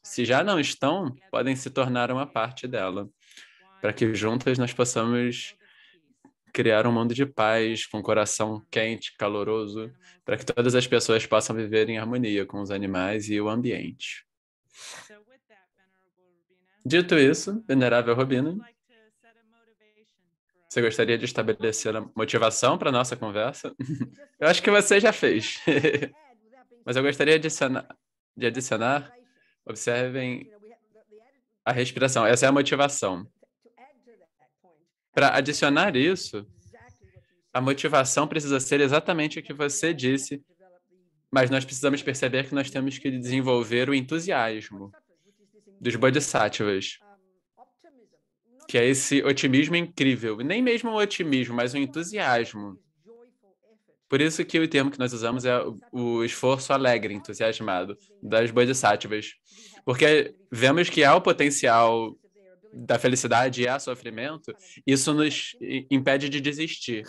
se já não estão, podem se tornar uma parte dela, para que juntas nós possamos criar um mundo de paz, com um coração quente, caloroso, para que todas as pessoas possam viver em harmonia com os animais e o ambiente. Dito isso, venerável Robina, você gostaria de estabelecer a motivação para a nossa conversa? Eu acho que você já fez. Mas eu gostaria de adicionar, observem a respiração. Essa é a motivação. Para adicionar isso, a motivação precisa ser exatamente o que você disse, mas nós precisamos perceber que nós temos que desenvolver o entusiasmo dos bodhisattvas, que é esse otimismo incrível. E nem mesmo o otimismo, mas o entusiasmo. Por isso que o termo que nós usamos é o esforço alegre, entusiasmado, das bodhisattvas. Porque vemos que há o potencial da felicidade e há sofrimento, isso nos impede de desistir.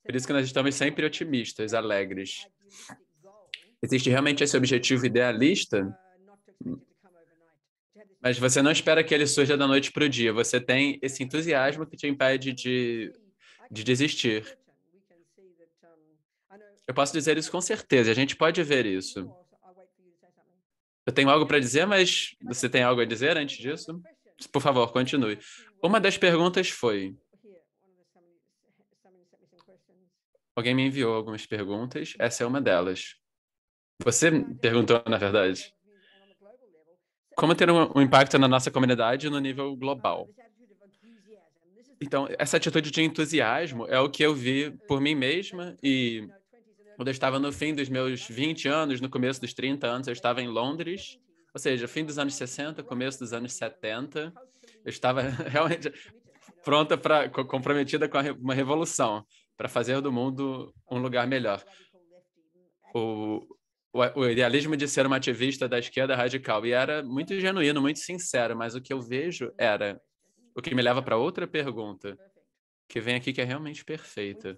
Por isso que nós estamos sempre otimistas, alegres. Existe realmente esse objetivo idealista, mas você não espera que ele surja da noite para o dia. Você tem esse entusiasmo que te impede de desistir. Eu posso dizer isso com certeza, a gente pode ver isso. Eu tenho algo para dizer, mas você tem algo a dizer antes disso? Por favor, continue. Uma das perguntas foi: alguém me enviou algumas perguntas, essa é uma delas. Você perguntou, na verdade, como ter um impacto na nossa comunidade no nível global. Então, essa atitude de entusiasmo é o que eu vi por mim mesma e quando eu estava no fim dos meus 20 anos, no começo dos 30 anos, eu estava em Londres, ou seja, fim dos anos 60, começo dos anos 70. Eu estava realmente pronta comprometida com uma revolução, para fazer do mundo um lugar melhor. O, o idealismo de ser uma ativista da esquerda radical, e era muito genuíno, muito sincero, mas o que eu vejo era o que me leva para outra pergunta, que vem aqui, que é realmente perfeita,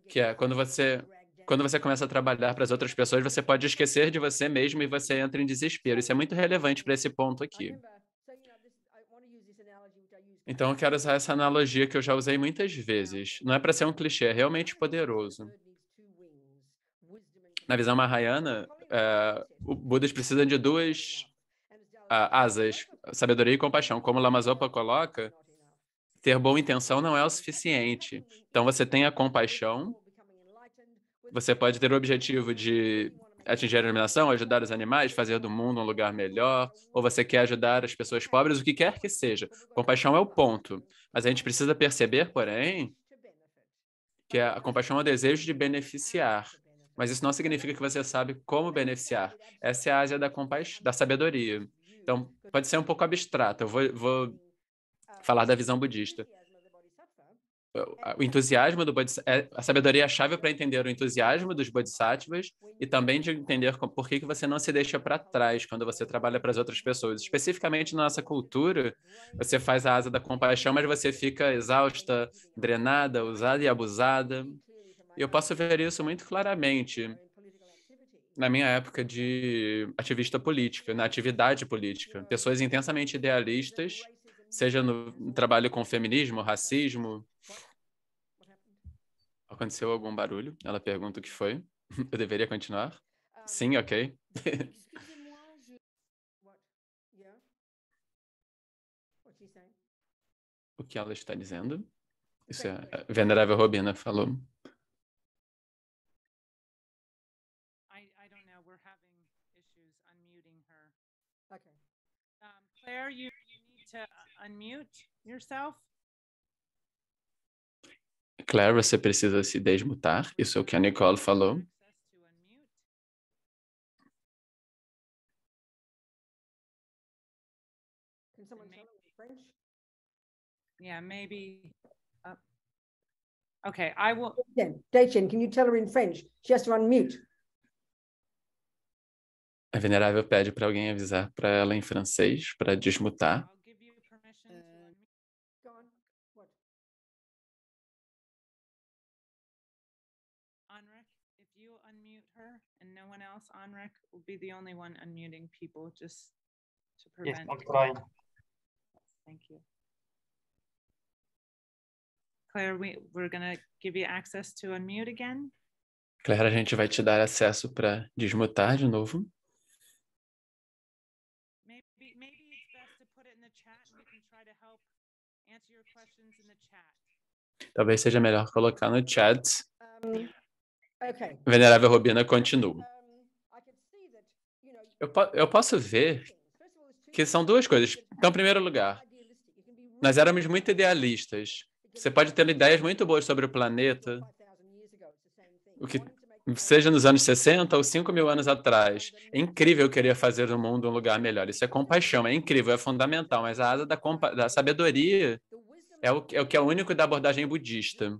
que é quando você começa a trabalhar para as outras pessoas, você pode esquecer de você mesmo e você entra em desespero. Isso é muito relevante para esse ponto aqui. Então, eu quero usar essa analogia que eu já usei muitas vezes. Não é para ser um clichê, é realmente poderoso. Na visão Mahayana, o Buda precisa de duas asas, sabedoria e compaixão. Como Lama Zopa coloca, ter boa intenção não é o suficiente. Então, você tem a compaixão, você pode ter o objetivo de atingir a iluminação, ajudar os animais, fazer do mundo um lugar melhor, ou você quer ajudar as pessoas pobres, o que quer que seja. Compaixão é o ponto. Mas a gente precisa perceber, porém, que a compaixão é o desejo de beneficiar. Mas isso não significa que você sabe como beneficiar. Essa é a Ásia da sabedoria. Então, pode ser um pouco abstrato. Eu vou falar da visão budista. O entusiasmo do bodhisattva, a sabedoria é a chave para entender o entusiasmo dos bodhisattvas e também de entender por que você não se deixa para trás quando você trabalha para as outras pessoas. Especificamente na nossa cultura, você faz a asa da compaixão, mas você fica exausta, drenada, usada e abusada. E eu posso ver isso muito claramente na minha época de ativista política, na atividade política. Pessoas intensamente idealistas, seja no trabalho com feminismo, racismo. Aconteceu algum barulho? Ela pergunta o que foi. Eu deveria continuar? Sim, ok. O que ela está dizendo? Isso é a Venerável Robina falou. Claire, you need to unmute yourself. Claire, você precisa se desmutar. Isso é o que a Nicole falou. Can someone tell her in French? Yeah, maybe. Okay, I will. Deichen, can you tell her in French? She has to unmute. A Venerável pede para alguém avisar para ela em francês, para desmutar. I'll give you permission to unmute. Go on. What? Anrich, if you unmute her and no one else else on rec will be the only one unmuting people just to Yes, prevent. I'm trying. Thank you. Claire, we're going to give you access to unmute again. Claire, a gente vai te dar acesso para desmutar de novo. Maybe it's best to put it in the chat and we can try to help answer your questions in the chat. Talvez seja melhor colocar no chat. Okay. Venerável Robina continua. I can see that, you know, Eu posso ver que são duas coisas. Então, em primeiro lugar, nós éramos muito idealistas. Você pode ter ideias muito boas sobre o planeta, o que seja nos anos 60 ou 5.000 anos atrás. É incrível querer fazer o mundo um lugar melhor. Isso é compaixão, é incrível, é fundamental. Mas a asa da sabedoria é o que é único da abordagem budista.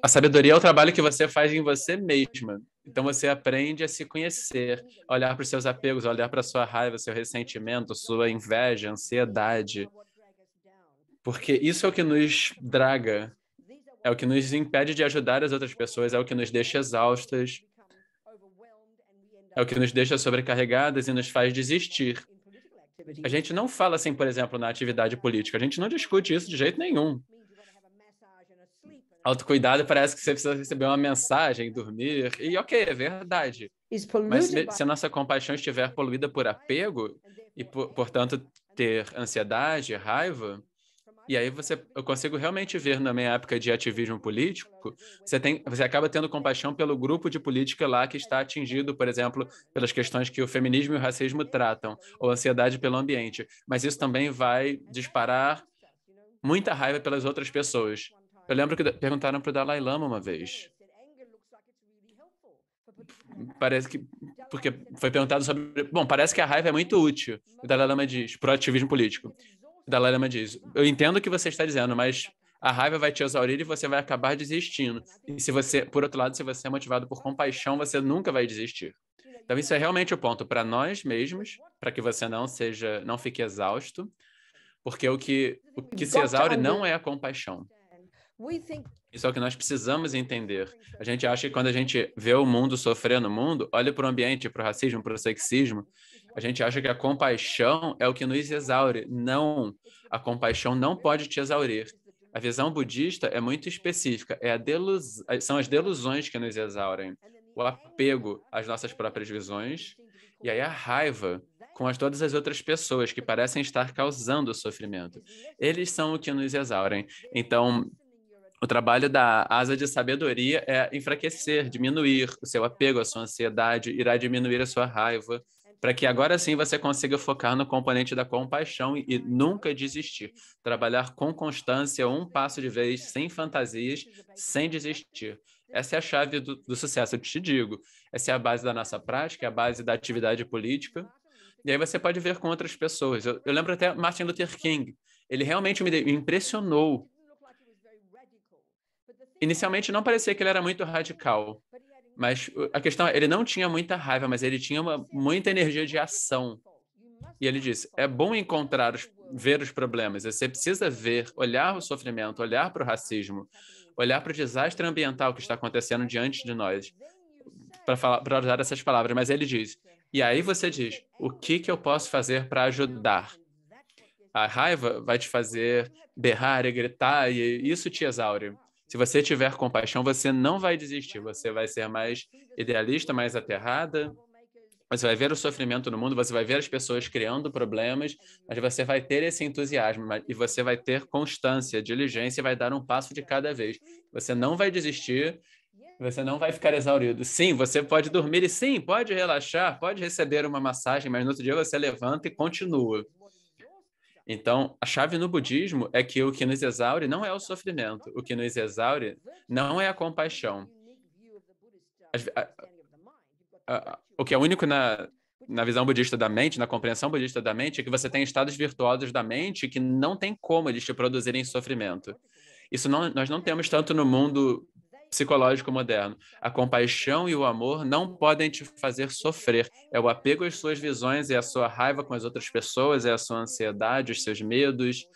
A sabedoria é o trabalho que você faz em você mesma. Então você aprende a se conhecer, a olhar para os seus apegos, a olhar para a sua raiva, seu ressentimento, sua inveja, ansiedade. Porque isso é o que nos draga, é o que nos impede de ajudar as outras pessoas, é o que nos deixa exaustas, é o que nos deixa sobrecarregadas e nos faz desistir. A gente não fala assim, por exemplo, na atividade política, a gente não discute isso de jeito nenhum. Autocuidado parece que você precisa receber uma mensagem, dormir, e ok, é verdade. Mas se a nossa compaixão estiver poluída por apego, e portanto ter ansiedade, raiva, e aí eu consigo realmente ver na minha época de ativismo político, você acaba tendo compaixão pelo grupo de política lá que está atingido, por exemplo, pelas questões que o feminismo e o racismo tratam, ou ansiedade pelo ambiente. Mas isso também vai disparar muita raiva pelas outras pessoas. Eu lembro que perguntaram para o Dalai Lama uma vez. Parece que... Porque foi perguntado sobre... Bom, parece que a raiva é muito útil. O Dalai Lama diz, pro ativismo político. O Dalai Lama diz, eu entendo o que você está dizendo, mas a raiva vai te exaurir e você vai acabar desistindo. E se você, por outro lado, se você é motivado por compaixão, você nunca vai desistir. Então, isso é realmente o ponto para nós mesmos, para que você não fique exausto, porque o que se exaure não é a compaixão. Isso é o que nós precisamos entender. A gente acha que quando a gente vê o mundo sofrendo o mundo, olha para o ambiente, para o racismo, para o sexismo, a gente acha que a compaixão é o que nos exaure. Não, a compaixão não pode te exaurir. A visão budista é muito específica, são as delusões que nos exaurem. O apego às nossas próprias visões e aí a raiva com todas as outras pessoas que parecem estar causando o sofrimento. Eles são o que nos exaurem. Então, o trabalho da asa de sabedoria é enfraquecer, diminuir o seu apego, a sua ansiedade, irá diminuir a sua raiva, para que agora sim você consiga focar no componente da compaixão e nunca desistir. Trabalhar com constância, um passo de vez, sem fantasias, sem desistir. Essa é a chave do sucesso, eu te digo. Essa é a base da nossa prática, é a base da atividade política. E aí você pode ver com outras pessoas. Eu lembro até Martin Luther King. Ele realmente me impressionou. Inicialmente não parecia que ele era muito radical, mas a questão é, ele não tinha muita raiva, mas ele tinha muita energia de ação. E ele disse, é bom ver os problemas, você precisa ver, olhar o sofrimento, olhar para o racismo, olhar para o desastre ambiental que está acontecendo diante de nós, para usar essas palavras. Mas ele diz, e aí você diz, o que eu posso fazer para ajudar? A raiva vai te fazer berrar e gritar, e isso te exaure. Se você tiver compaixão, você não vai desistir. Você vai ser mais idealista, mais aterrada. Você vai ver o sofrimento no mundo, você vai ver as pessoas criando problemas, mas você vai ter esse entusiasmo e você vai ter constância, diligência e vai dar um passo de cada vez. Você não vai desistir, você não vai ficar exaurido. Sim, você pode dormir e sim, pode relaxar, pode receber uma massagem, mas no outro dia você levanta e continua. Então, a chave no budismo é que o que nos exaure não é o sofrimento. O que nos exaure não é a compaixão. O que é único na visão budista da mente, na compreensão budista da mente, é que você tem estados virtuosos da mente que não tem como eles te produzirem sofrimento. Isso nós não temos tanto no mundo psicológico moderno. A compaixão e o amor não podem te fazer sofrer. É o apego às suas visões, é a sua raiva com as outras pessoas, é a sua ansiedade, os seus medos.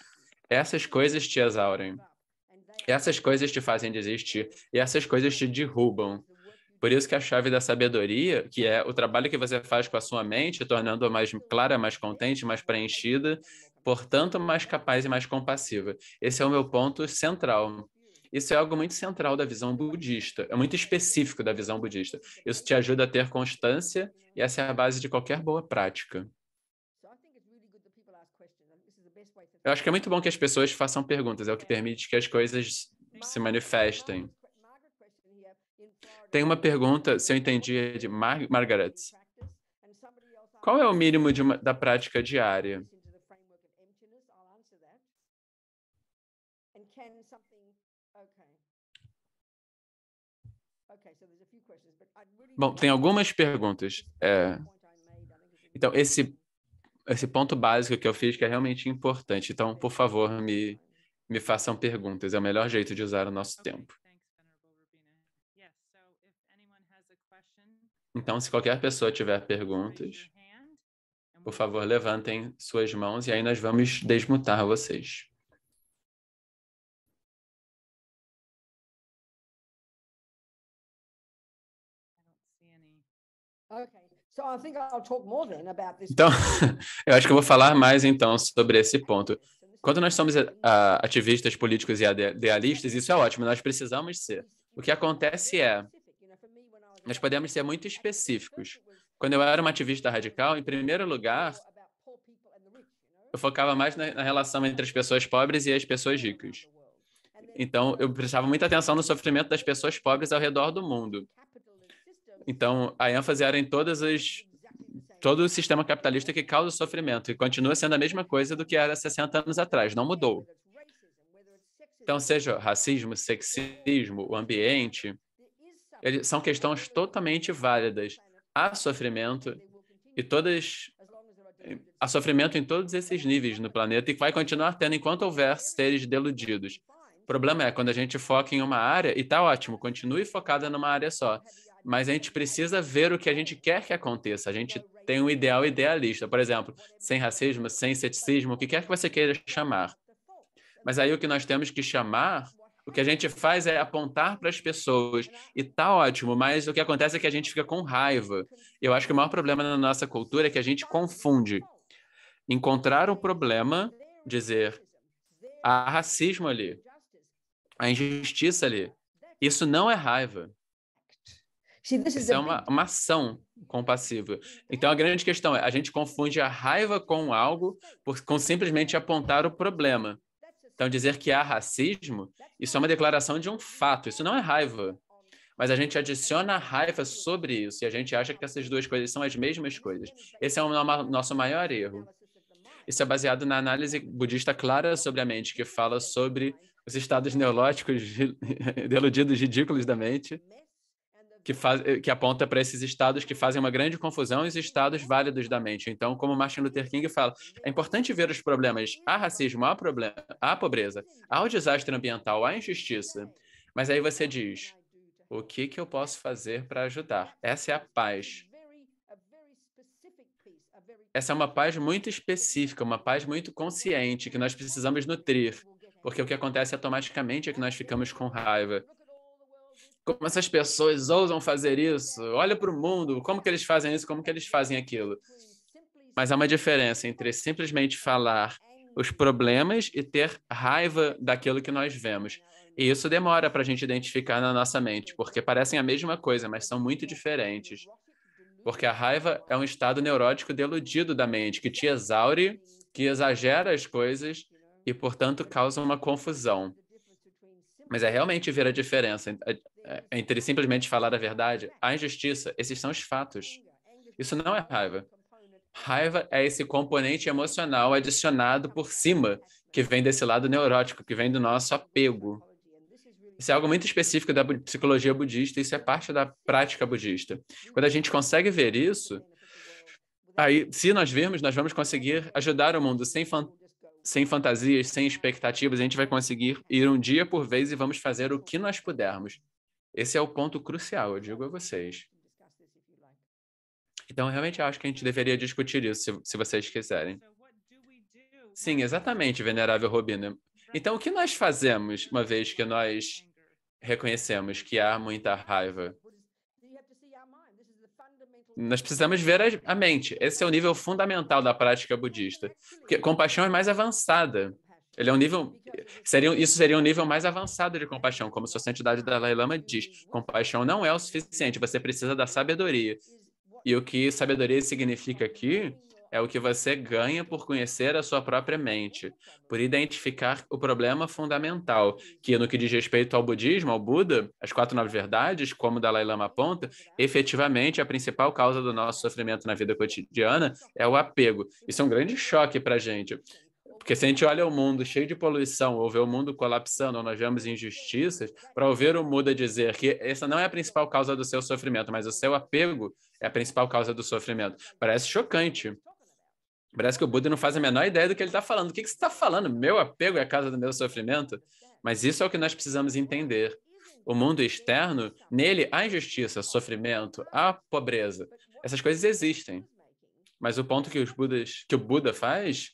Essas coisas te exaurem. Essas coisas te fazem desistir. E essas coisas te derrubam. Por isso que a chave da sabedoria, que é o trabalho que você faz com a sua mente, tornando-a mais clara, mais contente, mais preenchida, portanto, mais capaz e mais compassiva. Esse é o meu ponto central. Isso é algo muito central da visão budista, é muito específico da visão budista. Isso te ajuda a ter constância e essa é a base de qualquer boa prática. Eu acho que é muito bom que as pessoas façam perguntas, é o que permite que as coisas se manifestem. Tem uma pergunta, se eu entendi, de Margaret. Qual é o mínimo da prática diária? Bom, tem algumas perguntas. Então, esse ponto básico que eu fiz que é realmente importante. Então, por favor, me façam perguntas. É o melhor jeito de usar o nosso tempo. Então, se qualquer pessoa tiver perguntas, por favor, levantem suas mãos e aí nós vamos desmutar vocês. Então, eu acho que eu vou falar mais então sobre esse ponto. Quando nós somos ativistas políticos e idealistas, isso é ótimo, nós precisamos ser. O que acontece é, nós podemos ser muito específicos. Quando eu era uma ativista radical, em primeiro lugar, eu focava mais na relação entre as pessoas pobres e as pessoas ricas. Então, eu prestava muita atenção no sofrimento das pessoas pobres ao redor do mundo. Então, a ênfase era em todo o sistema capitalista que causa sofrimento e continua sendo a mesma coisa do que era 60 anos atrás, não mudou. Então, seja racismo, sexismo, o ambiente, são questões totalmente válidas. Há sofrimento há sofrimento em todos esses níveis no planeta e vai continuar tendo enquanto houver seres deludidos. O problema é quando a gente foca em uma área, e tá ótimo, continue focada numa área só, mas a gente precisa ver o que a gente quer que aconteça. A gente tem um ideal idealista, por exemplo, sem racismo, sem ceticismo, o que quer que você queira chamar. Mas aí o que nós temos que chamar, o que a gente faz é apontar para as pessoas. E tá ótimo, mas o que acontece é que a gente fica com raiva. Eu acho que o maior problema na nossa cultura é que a gente confunde encontrar um problema, dizer há racismo ali, há injustiça ali. Isso não é raiva. Isso é uma ação compassiva. Então, a grande questão é, a gente confunde a raiva com algo com simplesmente apontar o problema. Então, dizer que há racismo, isso é uma declaração de um fato, isso não é raiva. Mas a gente adiciona a raiva sobre isso e a gente acha que essas duas coisas são as mesmas coisas. Esse é o nosso maior erro. Isso é baseado na análise budista clara sobre a mente, que fala sobre os estados neuróticos deludidos, ridículos da mente, que aponta para esses estados que fazem uma grande confusão e os estados válidos da mente. Então, como Martin Luther King fala, é importante ver os problemas. Há racismo, há problema, há pobreza, há o desastre ambiental, há injustiça. Mas aí você diz, o que eu posso fazer para ajudar? Essa é a paz. Essa é uma paz muito específica, uma paz muito consciente, que nós precisamos nutrir, porque o que acontece automaticamente é que nós ficamos com raiva. Como essas pessoas ousam fazer isso? Olha para o mundo, como que eles fazem isso, como que eles fazem aquilo? Mas há uma diferença entre simplesmente falar os problemas e ter raiva daquilo que nós vemos. E isso demora para a gente identificar na nossa mente, porque parecem a mesma coisa, mas são muito diferentes. Porque a raiva é um estado neurótico deludido da mente, que te exaure, que exagera as coisas e, portanto, causa uma confusão. Mas é realmente ver a diferença entre simplesmente falar a verdade, a injustiça, esses são os fatos. Isso não é raiva. Raiva é esse componente emocional adicionado por cima, que vem desse lado neurótico, que vem do nosso apego. Isso é algo muito específico da psicologia budista, isso é parte da prática budista. Quando a gente consegue ver isso, aí, se nós virmos, nós vamos conseguir ajudar o mundo sem fantasias, sem expectativas, a gente vai conseguir ir um dia por vez e vamos fazer o que nós pudermos. Esse é o ponto crucial, eu digo a vocês. Então, eu realmente acho que a gente deveria discutir isso, se vocês quiserem. Sim, exatamente, venerável Robina. Então, o que nós fazemos, uma vez que nós reconhecemos que há muita raiva? Nós precisamos ver a mente. Esse é o nível fundamental da prática budista. Porque compaixão é mais avançada. Ele é um nível... Isso seria um nível mais avançado de compaixão, como sua santidade Dalai Lama diz. Compaixão não é o suficiente, você precisa da sabedoria. E o que sabedoria significa aqui é o que você ganha por conhecer a sua própria mente, por identificar o problema fundamental, que no que diz respeito ao budismo, ao Buda, as 4 nobres verdades, como o Dalai Lama aponta, efetivamente a principal causa do nosso sofrimento na vida cotidiana é o apego. Isso é um grande choque para a gente. Porque se a gente olha o mundo cheio de poluição, ou vê o mundo colapsando, ou nós vemos injustiças, para ouvir o Buda dizer que essa não é a principal causa do seu sofrimento, mas o seu apego é a principal causa do sofrimento, parece chocante. Parece que o Buda não faz a menor ideia do que ele está falando. O que você está falando? Meu apego é a causa do meu sofrimento? Mas isso é o que nós precisamos entender. O mundo externo, nele há injustiça, sofrimento, há pobreza. Essas coisas existem. Mas o ponto que o Buda faz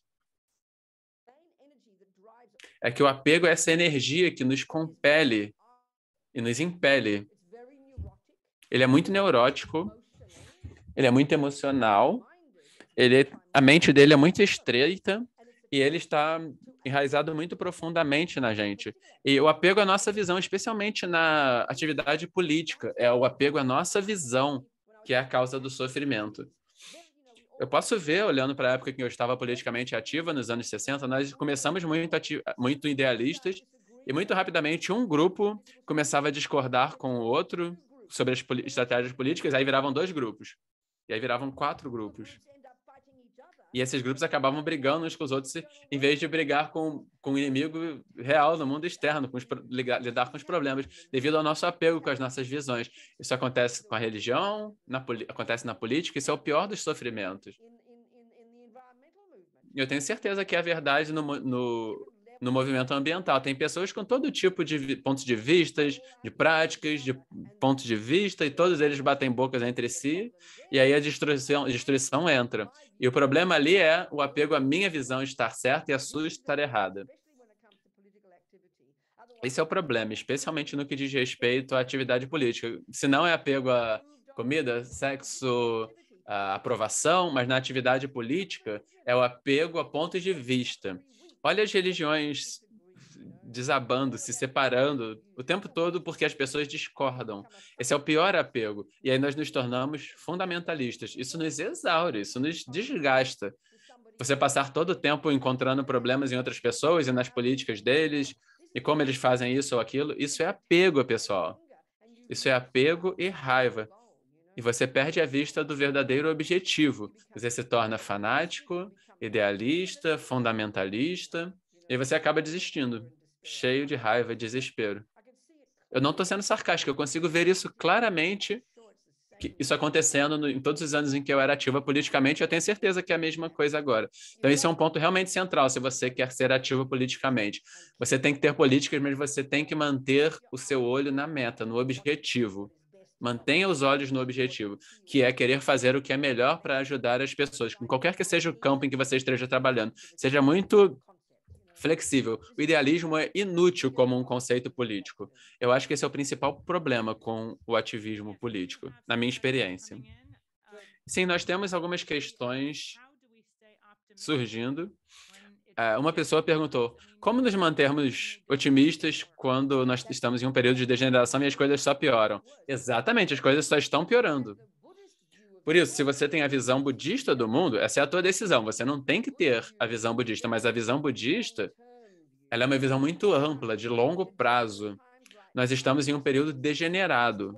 é que o apego é essa energia que nos compele e nos impele. Ele é muito neurótico, ele é muito emocional, a mente dele é muito estreita e ele está enraizado muito profundamente na gente. E o apego à nossa visão, especialmente na atividade política, é o apego à nossa visão que é a causa do sofrimento. Eu posso ver, olhando para a época que eu estava politicamente ativa, nos anos 60, nós começamos muito idealistas e muito rapidamente um grupo começava a discordar com o outro sobre as estratégias políticas, aí viravam 2 grupos. E aí viravam 4 grupos. E esses grupos acabavam brigando uns com os outros, em vez de brigar com o inimigo real no mundo externo, lidar com os problemas, devido ao nosso apego com as nossas visões. Isso acontece com a religião, acontece na política, isso é o pior dos sofrimentos. E eu tenho certeza que é a verdade no movimento ambiental. Tem pessoas com todo tipo de pontos de vista, de práticas, de pontos de vista, e todos eles batem bocas entre si, e aí a destruição entra. E o problema ali é o apego à minha visão estar certa e a sua estar errada. Esse é o problema, especialmente no que diz respeito à atividade política. Se não é apego à comida, sexo, à aprovação, mas na atividade política é o apego a pontos de vista. Olha as religiões desabando, se separando o tempo todo porque as pessoas discordam. Esse é o pior apego. E aí nós nos tornamos fundamentalistas. Isso nos exaure, isso nos desgasta. Você passar todo o tempo encontrando problemas em outras pessoas e nas políticas deles, e como eles fazem isso ou aquilo, isso é apego, pessoal. Isso é apego e raiva. E você perde a vista do verdadeiro objetivo. Você se torna fanático, idealista, fundamentalista, e você acaba desistindo, cheio de raiva e desespero. Eu não estou sendo sarcástico, eu consigo ver isso claramente, isso acontecendo em todos os anos em que eu era ativa politicamente, eu tenho certeza que é a mesma coisa agora. Então, esse é um ponto realmente central, se você quer ser ativo politicamente. Você tem que ter políticas, mas você tem que manter o seu olho na meta, no objetivo. Mantenha os olhos no objetivo, que é querer fazer o que é melhor para ajudar as pessoas, em qualquer que seja o campo em que você esteja trabalhando. Seja muito flexível. O idealismo é inútil como um conceito político. Eu acho que esse é o principal problema com o ativismo político, na minha experiência. Sim, nós temos algumas questões surgindo. Uma pessoa perguntou: como nos mantermos otimistas quando nós estamos em um período de degeneração e as coisas só pioram? Exatamente, as coisas só estão piorando. Por isso, se você tem a visão budista do mundo, essa é a tua decisão. Você não tem que ter a visão budista, mas a visão budista, ela é uma visão muito ampla, de longo prazo. Nós estamos em um período degenerado.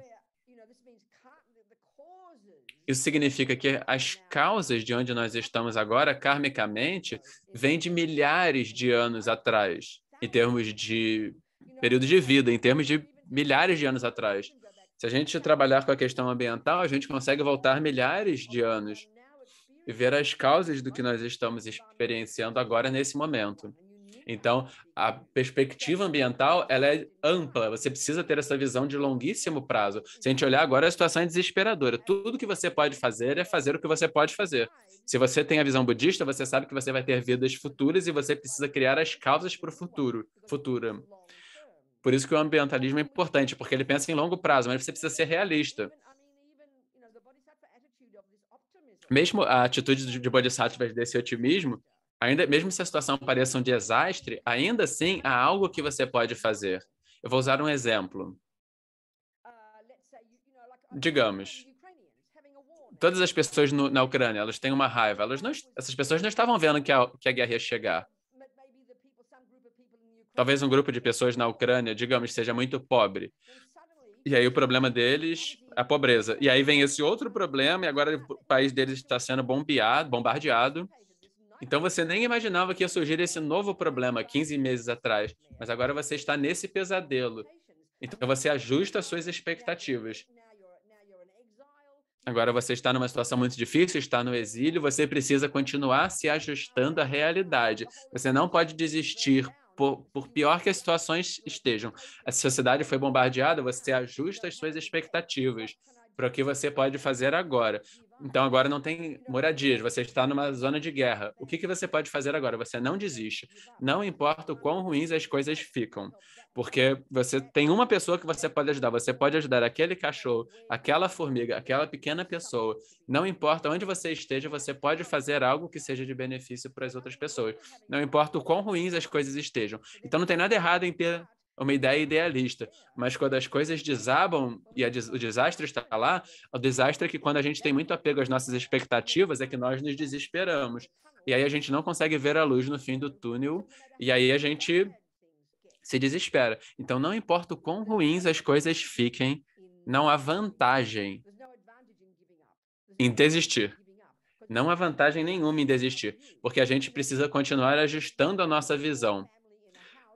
Isso significa que as causas de onde nós estamos agora, karmicamente, vêm de milhares de anos atrás, em termos de período de vida, em termos de milhares de anos atrás. Se a gente trabalhar com a questão ambiental, a gente consegue voltar milhares de anos e ver as causas do que nós estamos experienciando agora nesse momento. Então, a perspectiva ambiental, ela é ampla, você precisa ter essa visão de longuíssimo prazo. Se a gente olhar agora, a situação é desesperadora. Tudo que você pode fazer é fazer o que você pode fazer. Se você tem a visão budista, você sabe que você vai ter vidas futuras e você precisa criar as causas para o futuro. Por isso que o ambientalismo é importante, porque ele pensa em longo prazo, mas você precisa ser realista. Mesmo a atitude de bodhisattvas desse otimismo, ainda mesmo se a situação pareça um desastre, ainda assim há algo que você pode fazer. Eu vou usar um exemplo. Digamos, todas as pessoas na Ucrânia, elas têm uma raiva. Essas pessoas não estavam vendo que a guerra ia chegar. Talvez um grupo de pessoas na Ucrânia, digamos, seja muito pobre. E aí o problema deles é a pobreza. E aí vem esse outro problema, e agora o país deles está sendo bombardeado. Então você nem imaginava que ia surgir esse novo problema 15 meses atrás, mas agora você está nesse pesadelo. Então você ajusta as suas expectativas. Agora você está numa situação muito difícil, está no exílio, você precisa continuar se ajustando à realidade. Você não pode desistir por pior que as situações estejam. A sociedade foi bombardeada, você ajusta as suas expectativas para o que você pode fazer agora. Então, agora não tem moradias, você está numa zona de guerra. O que você pode fazer agora? Você não desiste. Não importa o quão ruins as coisas ficam, porque você tem uma pessoa que você pode ajudar. Você pode ajudar aquele cachorro, aquela formiga, aquela pequena pessoa. Não importa onde você esteja, você pode fazer algo que seja de benefício para as outras pessoas. Não importa o quão ruins as coisas estejam. Então, não tem nada errado em ter uma ideia idealista, mas quando as coisas desabam e o desastre está lá, o desastre é que quando a gente tem muito apego às nossas expectativas é que nós nos desesperamos. E aí a gente não consegue ver a luz no fim do túnel, e aí a gente se desespera. Então, não importa o quão ruins as coisas fiquem, não há vantagem em desistir. Não há vantagem nenhuma em desistir, porque a gente precisa continuar ajustando a nossa visão.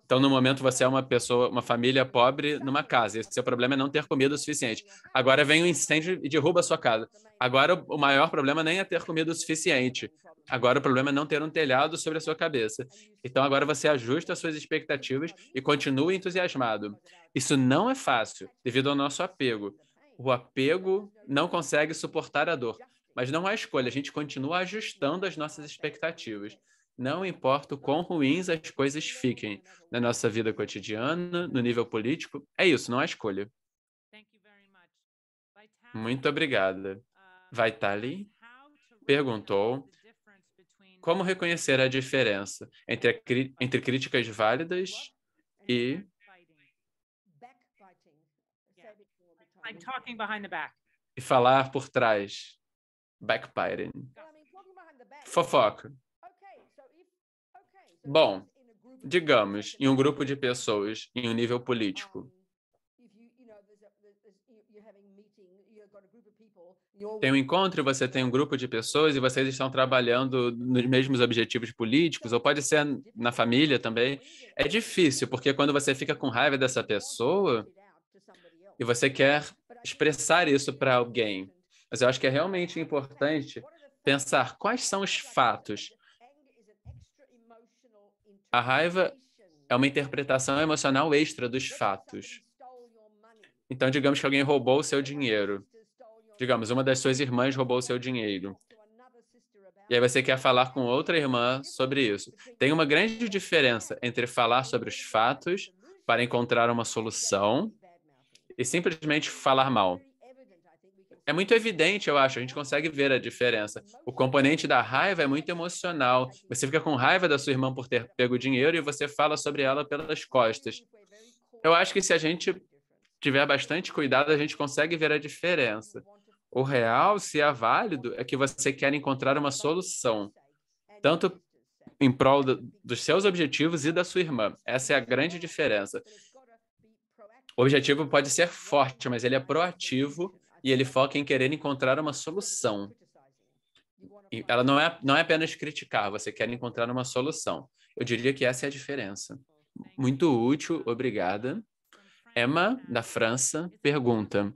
Então, no momento, você é uma família pobre numa casa. E seu problema é não ter comida o suficiente. Agora vem um incêndio e derruba a sua casa. Agora, o maior problema nem é ter comida o suficiente. Agora, o problema é não ter um telhado sobre a sua cabeça. Então, agora você ajusta as suas expectativas e continua entusiasmado. Isso não é fácil, devido ao nosso apego. O apego não consegue suportar a dor. Mas não há escolha, a gente continua ajustando as nossas expectativas. Não importa o quão ruins as coisas fiquem na nossa vida cotidiana, no nível político, é isso, não há escolha. Muito obrigada. Vitali perguntou como reconhecer a diferença entre críticas válidas e falar por trás. Backbiting. Fofoca. Bom, digamos, em um grupo de pessoas, em um nível político, tem um encontro e você tem um grupo de pessoas e vocês estão trabalhando nos mesmos objetivos políticos, ou pode ser na família também. É difícil, porque quando você fica com raiva dessa pessoa e você quer expressar isso para alguém, mas eu acho que é realmente importante pensar quais são os fatos. A raiva é uma interpretação emocional extra dos fatos. Então, digamos que alguém roubou o seu dinheiro. Digamos, uma das suas irmãs roubou o seu dinheiro. E aí você quer falar com outra irmã sobre isso. Tem uma grande diferença entre falar sobre os fatos para encontrar uma solução e simplesmente falar mal. É muito evidente, eu acho, a gente consegue ver a diferença. O componente da raiva é muito emocional. Você fica com raiva da sua irmã por ter pego o dinheiro e você fala sobre ela pelas costas. Eu acho que se a gente tiver bastante cuidado, a gente consegue ver a diferença. O real, se é válido, é que você quer encontrar uma solução, tanto em prol dos seus objetivos e da sua irmã. Essa é a grande diferença. O objetivo pode ser forte, mas ele é proativo e ele foca em querer encontrar uma solução. E ela não é apenas criticar, você quer encontrar uma solução. Eu diria que essa é a diferença. Muito útil, obrigada. Emma, da França, pergunta: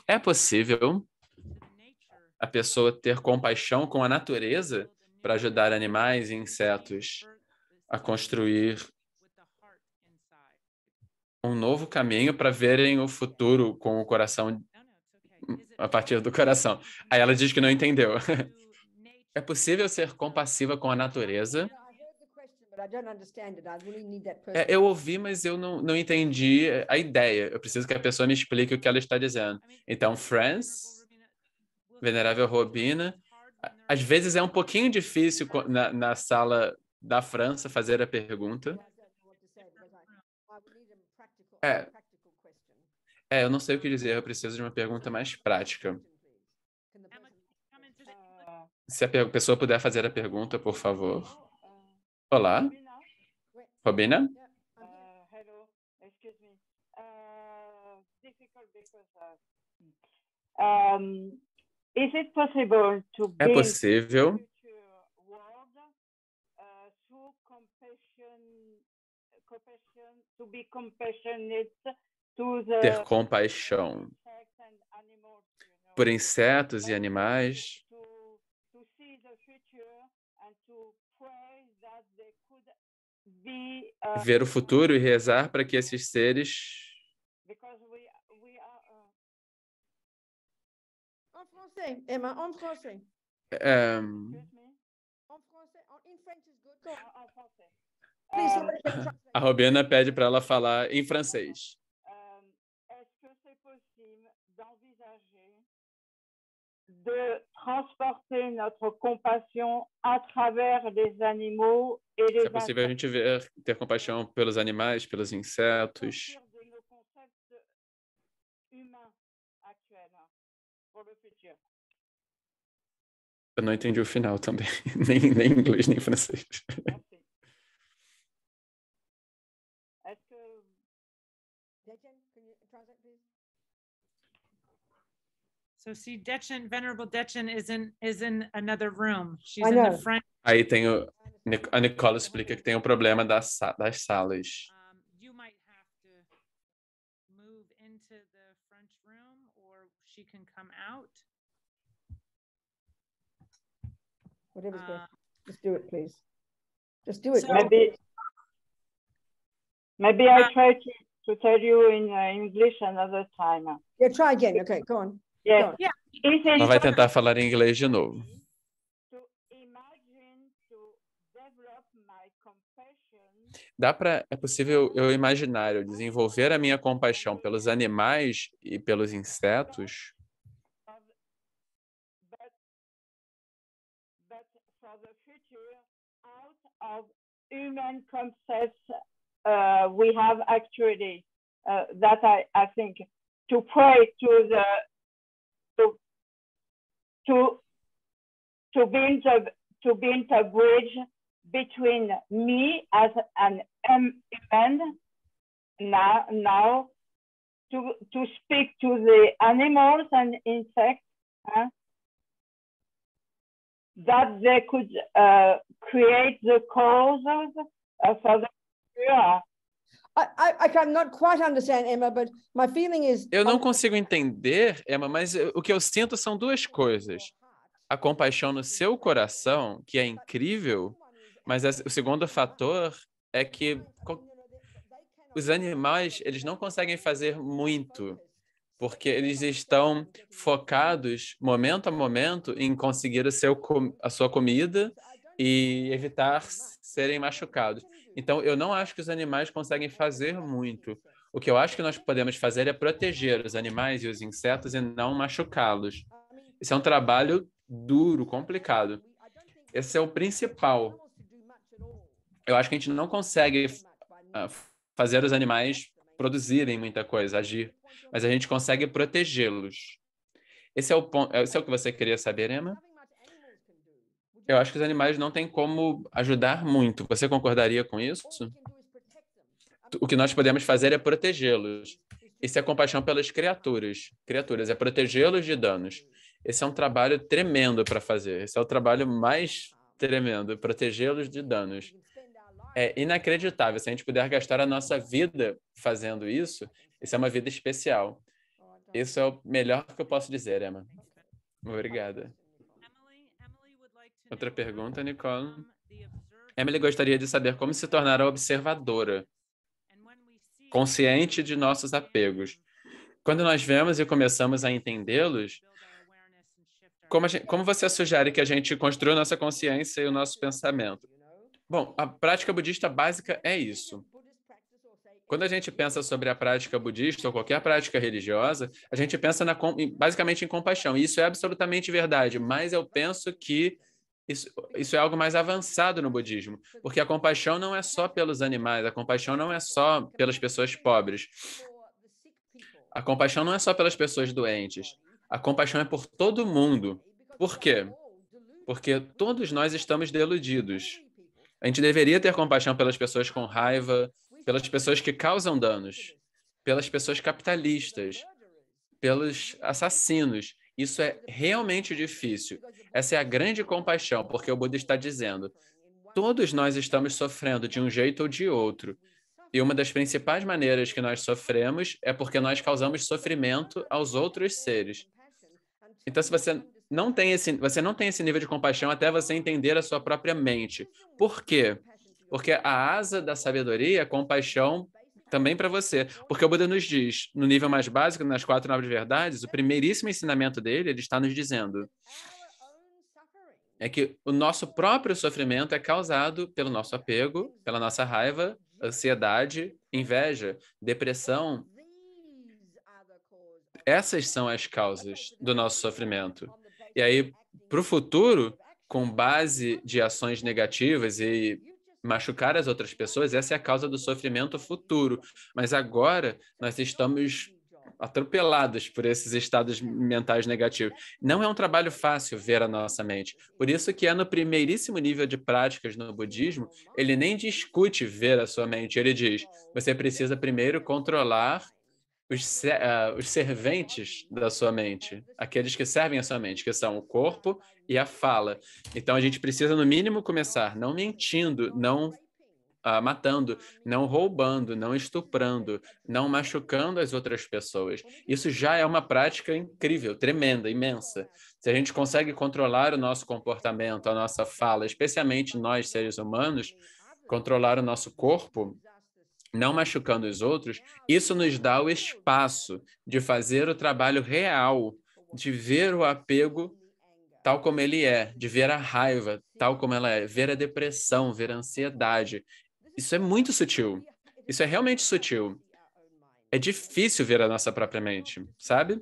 é possível a pessoa ter compaixão com a natureza para ajudar animais e insetos a construir um novo caminho para verem o futuro com o coração a partir do coração? Aí ela diz que não entendeu. É possível ser compassiva com a natureza? Eu ouvi, mas eu não entendi a ideia. Eu preciso que a pessoa me explique o que ela está dizendo. Então, Franz, Venerável Robina, Às vezes é um pouquinho difícil na sala da França fazer a pergunta. É, eu não sei o que dizer, eu preciso de uma pergunta mais prática. Se a pessoa puder fazer a pergunta, por favor. Olá, Robina? Hello, excuse me. Difficult because is it possible to É be possível future world through compassion, to be compassionate to ter the compaixão insects and animals, por insetos e animais, to see the future and to pray that they could be ver o futuro e rezar para que esses seres... because we are En français, Emma, en français. excuse me. En français, in French is good. Go on. En français. Please, somebody can translate. A Robina pede para ela falar em francês. Est-ce que c'est possible d'envisager de transporter notre compassion à travers les animaux et les Se é possível a gente ter compaixão pelos animais, pelos insetos, sortir de nos concepts humains actuels pour le futur? eu não entendi o final também, nem em inglês, nem em francês. Merci. Est-ce que Dejan, can you translate, please? So see, Venerable Dechen is in another room. She's I in the know. front. Aí tem a Nicole explica que tem o problema das salas. You might have to move into the front room, or she can come out. Whatever's Uh, best. Just do it, please. Just do it. So- maybe I try to tell you in English another time. Yeah, try again. Okay, go on. Yes. Go on. Is Ela it vai tentar falar em inglês de novo. to imagine to develop my compassion É possível eu imaginar, eu desenvolver a minha compaixão pelos animais e pelos insetos, but for the future out of human concepts we have actually that I think to pray to the to build a bridge between me as an human now to speak to the animals and insects that they could create the causes for the future. I cannot quite understand, Emma, but my feeling is. eu não consigo entender, Emma, mas o que eu sinto são duas coisas. A compaixão no seu coração, que é incrível, mas o segundo fator é que os animais, eles não conseguem fazer muito, porque eles estão focados, momento a momento, em conseguir a sua comida e evitar serem machucados. Então, eu não acho que os animais conseguem fazer muito. O que eu acho que nós podemos fazer é proteger os animais e os insetos e não machucá-los. Esse é um trabalho duro, complicado. Esse é o principal. Eu acho que a gente não consegue fazer os animais produzirem muita coisa, agir, mas a gente consegue protegê-los. Esse é o ponto. Esse é o que você queria saber, Emma? Eu acho que os animais não têm como ajudar muito. Você concordaria com isso? O que nós podemos fazer é protegê-los. Isso é compaixão pelas criaturas. Criaturas, é protegê-los de danos. Esse é um trabalho tremendo para fazer. Esse é o trabalho mais tremendo, protegê-los de danos. É inacreditável. Se a gente puder gastar a nossa vida fazendo isso, isso é uma vida especial. Isso é o melhor que eu posso dizer, Emma. Obrigada. Outra pergunta, Nicole. Emily gostaria de saber como se tornar a observadora, consciente de nossos apegos. Quando nós vemos e começamos a entendê-los, como você sugere que a gente construa nossa consciência e o nosso pensamento? Bom, a prática budista básica é isso. Quando a gente pensa sobre a prática budista ou qualquer prática religiosa, a gente pensa basicamente em compaixão. E isso é absolutamente verdade, mas eu penso que isso é algo mais avançado no budismo, porque a compaixão não é só pelos animais, a compaixão não é só pelas pessoas pobres, a compaixão não é só pelas pessoas doentes, a compaixão é por todo mundo. Por quê? Porque todos nós estamos deludidos. A gente deveria ter compaixão pelas pessoas com raiva, pelas pessoas que causam danos, pelas pessoas capitalistas, pelos assassinos. Isso é realmente difícil. Essa é a grande compaixão, porque o Buda está dizendo: todos nós estamos sofrendo de um jeito ou de outro. E uma das principais maneiras que nós sofremos é porque nós causamos sofrimento aos outros seres. Então, se você não tem esse nível de compaixão até você entender a sua própria mente. Por quê? Porque a asa da sabedoria é compaixão também para você. Porque o Buda nos diz, no nível mais básico, nas 4 nobres verdades, o primeiríssimo ensinamento dele, ele está nos dizendo é que o nosso próprio sofrimento é causado pelo nosso apego, pela nossa raiva, ansiedade, inveja, depressão. Essas são as causas do nosso sofrimento. E aí, para o futuro, com base de ações negativas e machucar as outras pessoas, essa é a causa do sofrimento futuro. Mas agora, nós estamos atropelados por esses estados mentais negativos. Não é um trabalho fácil ver a nossa mente. Por isso que é no primeiríssimo nível de práticas no budismo, ele nem discute ver a sua mente. Ele diz, você precisa primeiro controlar os serventes da sua mente, aqueles que servem a sua mente, que são o corpo e a fala. Então, a gente precisa, no mínimo, começar não mentindo, não matando, não roubando, não estuprando, não machucando as outras pessoas. Isso já é uma prática incrível, tremenda, imensa. Se a gente consegue controlar o nosso comportamento, a nossa fala, especialmente nós, seres humanos, controlar o nosso corpo, não machucando os outros, isso nos dá o espaço de fazer o trabalho real, de ver o apego tal como ele é, de ver a raiva tal como ela é, ver a depressão, ver a ansiedade. Isso é muito sutil. Isso é realmente sutil. É difícil ver a nossa própria mente, sabe?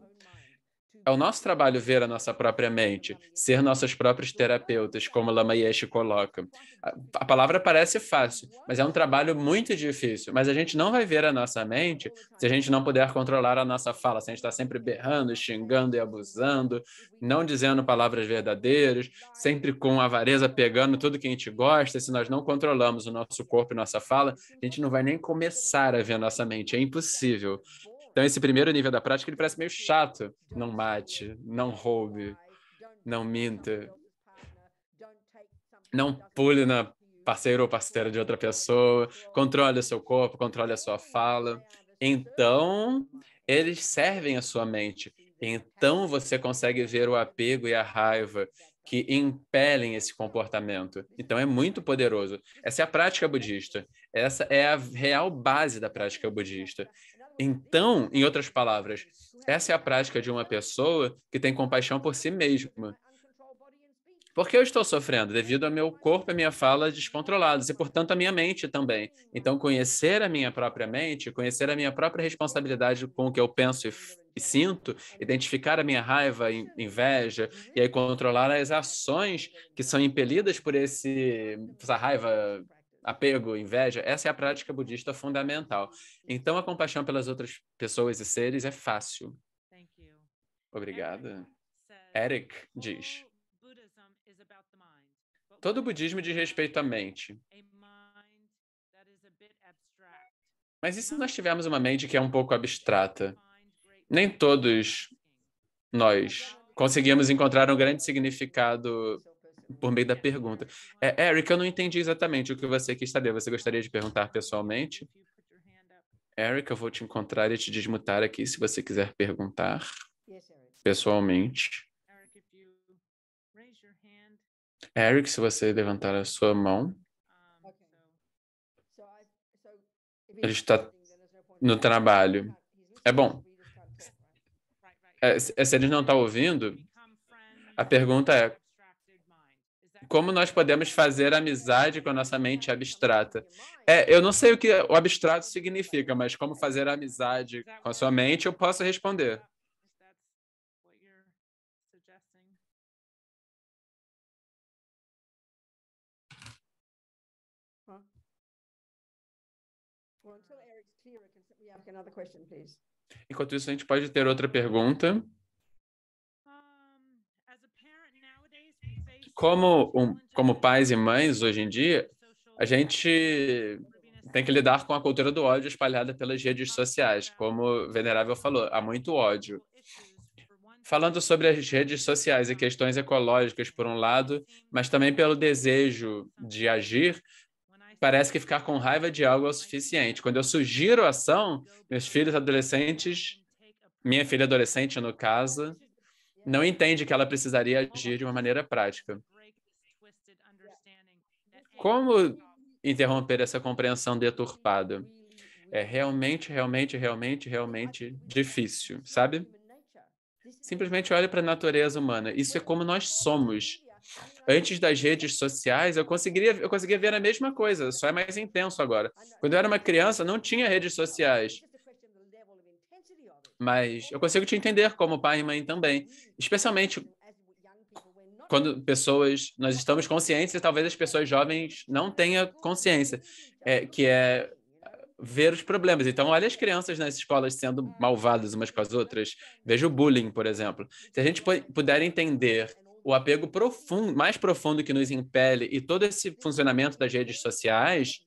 É o nosso trabalho ver a nossa própria mente, ser nossos próprios terapeutas, como Lama Yeshe coloca. A palavra parece fácil, mas é um trabalho muito difícil. Mas a gente não vai ver a nossa mente se a gente não puder controlar a nossa fala, se a gente está sempre berrando, xingando e abusando, não dizendo palavras verdadeiras, sempre com avareza pegando tudo que a gente gosta. Se nós não controlamos o nosso corpo e nossa fala, a gente não vai nem começar a ver a nossa mente. É impossível. Então, esse primeiro nível da prática, ele parece meio chato. Não mate, não roube, não minta, não pule na parceiro ou parceira de outra pessoa, controle o seu corpo, controle a sua fala. Então, eles servem a sua mente. Então, você consegue ver o apego e a raiva que impelem esse comportamento. Então, é muito poderoso. Essa é a prática budista. Essa é a real base da prática budista. Então, em outras palavras, essa é a prática de uma pessoa que tem compaixão por si mesma. Por que eu estou sofrendo? Devido ao meu corpo e minha fala descontrolados e, portanto, a minha mente também. Então, conhecer a minha própria mente, conhecer a minha própria responsabilidade com o que eu penso e sinto, identificar a minha raiva, inveja, e aí controlar as ações que são impelidas por essa raiva, apego, inveja, essa é a prática budista fundamental. Então, a compaixão pelas outras pessoas e seres é fácil. Obrigada. Eric diz: todo o budismo diz respeito à mente. Mas e se nós tivermos uma mente que é um pouco abstrata? Nem todos nós conseguimos encontrar um grande significado por meio da pergunta. Eric, eu não entendi exatamente o que você quis saber. Você gostaria de perguntar pessoalmente? Eric, eu vou te encontrar e te desmutar aqui se você quiser perguntar pessoalmente. Eric, se você levantar a sua mão. Ele está no trabalho. É bom. Se ele não está ouvindo, a pergunta é: como nós podemos fazer amizade com a nossa mente abstrata. Eu não sei o que o abstrato significa, mas como fazer amizade com a sua mente, eu posso responder. Enquanto isso, a gente pode ter outra pergunta. Como pais e mães, hoje em dia, a gente tem que lidar com a cultura do ódio espalhada pelas redes sociais. Como o Venerável falou, há muito ódio. Falando sobre as redes sociais e questões ecológicas, por um lado, mas também pelo desejo de agir, parece que ficar com raiva de algo é o suficiente. Quando eu sugiro ação, meus filhos adolescentes, minha filha adolescente, no caso, não entende que ela precisaria agir de uma maneira prática. Como interromper essa compreensão deturpada? É realmente difícil, sabe? Simplesmente olhe para a natureza humana. Isso é como nós somos. Antes das redes sociais, eu conseguia ver a mesma coisa, só é mais intenso agora. Quando eu era uma criança, não tinha redes sociais. Mas eu consigo te entender como pai e mãe também. Especialmente quando nós estamos conscientes e talvez as pessoas jovens não tenham consciência, que é ver os problemas. Então, olha as crianças nas escolas sendo malvadas umas com as outras. Veja o bullying, por exemplo. Se a gente puder entender o apego profundo, mais profundo que nos impele e todo esse funcionamento das redes sociais,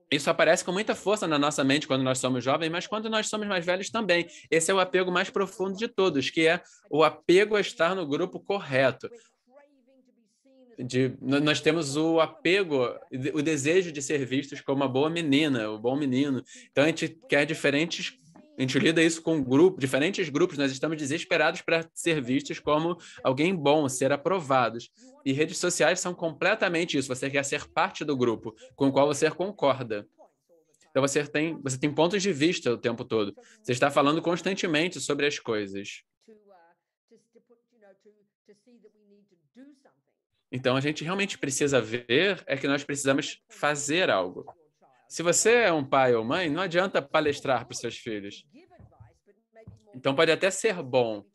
isso aparece com muita força na nossa mente quando nós somos jovens, mas quando nós somos mais velhos também. Esse é o apego mais profundo de todos, que é o apego a estar no grupo correto. Nós temos o apego, o desejo de ser vistos como uma boa menina, o bom menino. Então, a gente quer a gente lida isso com diferentes grupos, nós estamos desesperados para ser vistos como alguém bom, ser aprovados. E redes sociais são completamente isso, você quer ser parte do grupo com o qual você concorda. Então, você tem pontos de vista o tempo todo. Você está falando constantemente sobre as coisas. Então, a gente realmente precisa ver que nós precisamos fazer algo. Se você é um pai ou mãe, não adianta palestrar para os seus filhos. Então, pode até ser bom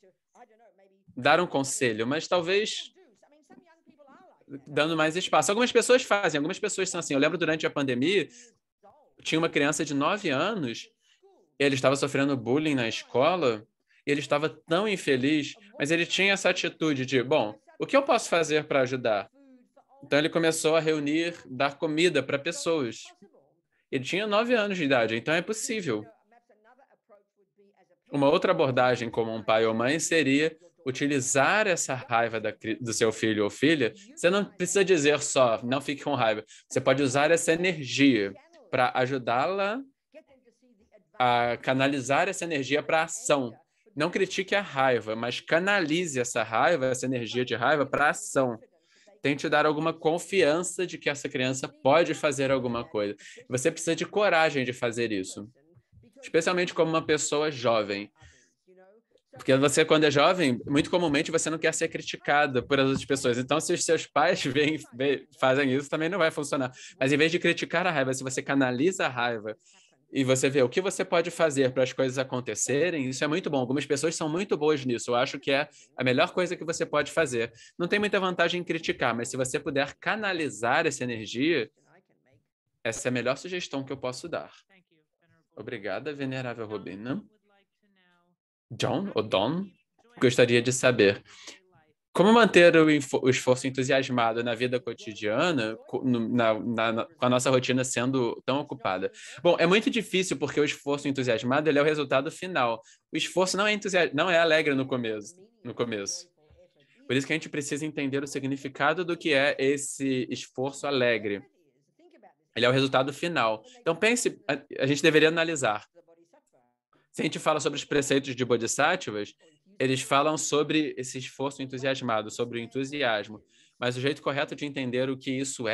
dar um conselho, mas talvez dando mais espaço. Algumas pessoas fazem, algumas pessoas são assim. Eu lembro durante a pandemia, tinha uma criança de 9 anos, ele estava sofrendo bullying na escola, e ele estava tão infeliz, mas ele tinha essa atitude de, bom, o que eu posso fazer para ajudar? Então, ele começou a dar comida para pessoas. Ele tinha 9 anos de idade, então é possível. Uma outra abordagem como um pai ou mãe seria utilizar essa raiva do seu filho ou filha. Você não precisa dizer só, não fique com raiva. Você pode usar essa energia para ajudá-la a canalizar essa energia para ação. Não critique a raiva, mas canalize essa raiva, essa energia de raiva para ação. Tente dar alguma confiança de que essa criança pode fazer alguma coisa. Você precisa de coragem de fazer isso, especialmente como uma pessoa jovem. Porque você, quando é jovem, muito comumente você não quer ser criticado por outras pessoas. Então, se os seus pais fazem isso, também não vai funcionar. Mas em vez de criticar a raiva, se você canaliza a raiva e você vê o que você pode fazer para as coisas acontecerem, isso é muito bom. Algumas pessoas são muito boas nisso. Eu acho que é a melhor coisa que você pode fazer. Não tem muita vantagem em criticar, mas se você puder canalizar essa energia, essa é a melhor sugestão que eu posso dar. Obrigada, Venerável Robina. John, ou Don, gostaria de saber como manter o esforço entusiasmado na vida cotidiana com a nossa rotina sendo tão ocupada. Bom, é muito difícil porque o esforço entusiasmado ele é o resultado final. O esforço não é alegre no começo. Por isso que a gente precisa entender o significado do que é esse esforço alegre. Ele é o resultado final. Então, pense, a gente deveria analisar. Se a gente fala sobre os preceitos de Bodhisattvas, eles falam sobre esse esforço entusiasmado, sobre o entusiasmo. Mas o jeito correto de entender o que isso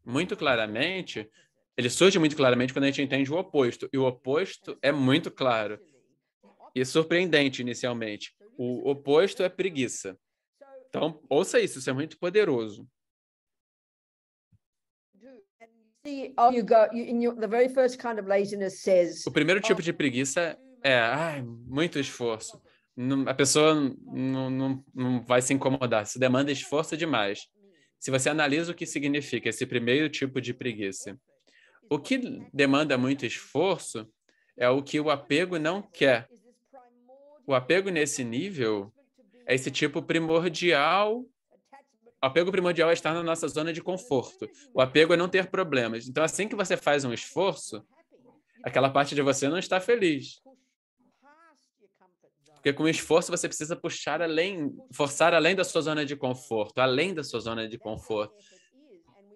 muito claramente, ele surge muito claramente quando a gente entende o oposto. E o oposto é muito claro e surpreendente inicialmente. O oposto é preguiça. Então, ouça isso é muito poderoso. O primeiro tipo de preguiça é muito esforço. A pessoa não vai se incomodar. Isso demanda esforço demais. Se você analisa o que significa esse primeiro tipo de preguiça, o que demanda muito esforço é o que o apego não quer. O apego nesse nível é esse tipo primordial. O apego primordial é estar na nossa zona de conforto. O apego é não ter problemas. Então, assim que você faz um esforço, aquela parte de você não está feliz. Porque com esforço você precisa forçar além da sua zona de conforto, além da sua zona de conforto.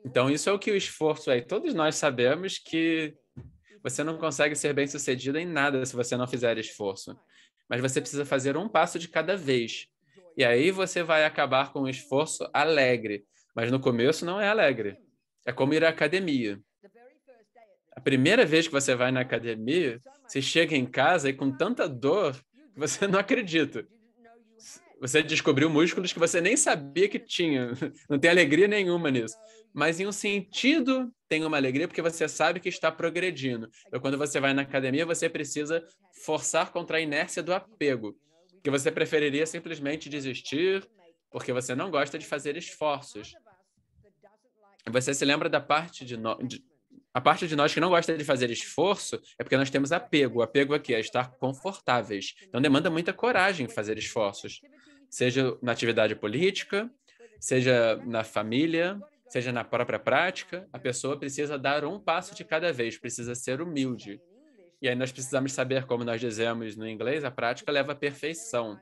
Então, isso é o que o esforço é. E todos nós sabemos que você não consegue ser bem-sucedido em nada se você não fizer esforço. Mas você precisa fazer um passo de cada vez. E aí você vai acabar com um esforço alegre. Mas no começo não é alegre. É como ir à academia. A primeira vez que você vai na academia, você chega em casa e com tanta dor que você não acredita. Você descobriu músculos que você nem sabia que tinha. Não tem alegria nenhuma nisso. Mas em um sentido tem uma alegria porque você sabe que está progredindo. Então, quando você vai na academia, você precisa forçar contra a inércia do apego, que você preferiria simplesmente desistir porque você não gosta de fazer esforços. Você se lembra da parte a parte de nós que não gosta de fazer esforço é porque nós temos apego. O apego aqui é estar confortáveis. Então, demanda muita coragem fazer esforços, seja na atividade política, seja na família, seja na própria prática. A pessoa precisa dar um passo de cada vez, precisa ser humilde. E aí nós precisamos saber, como nós dizemos no inglês, a prática leva à perfeição.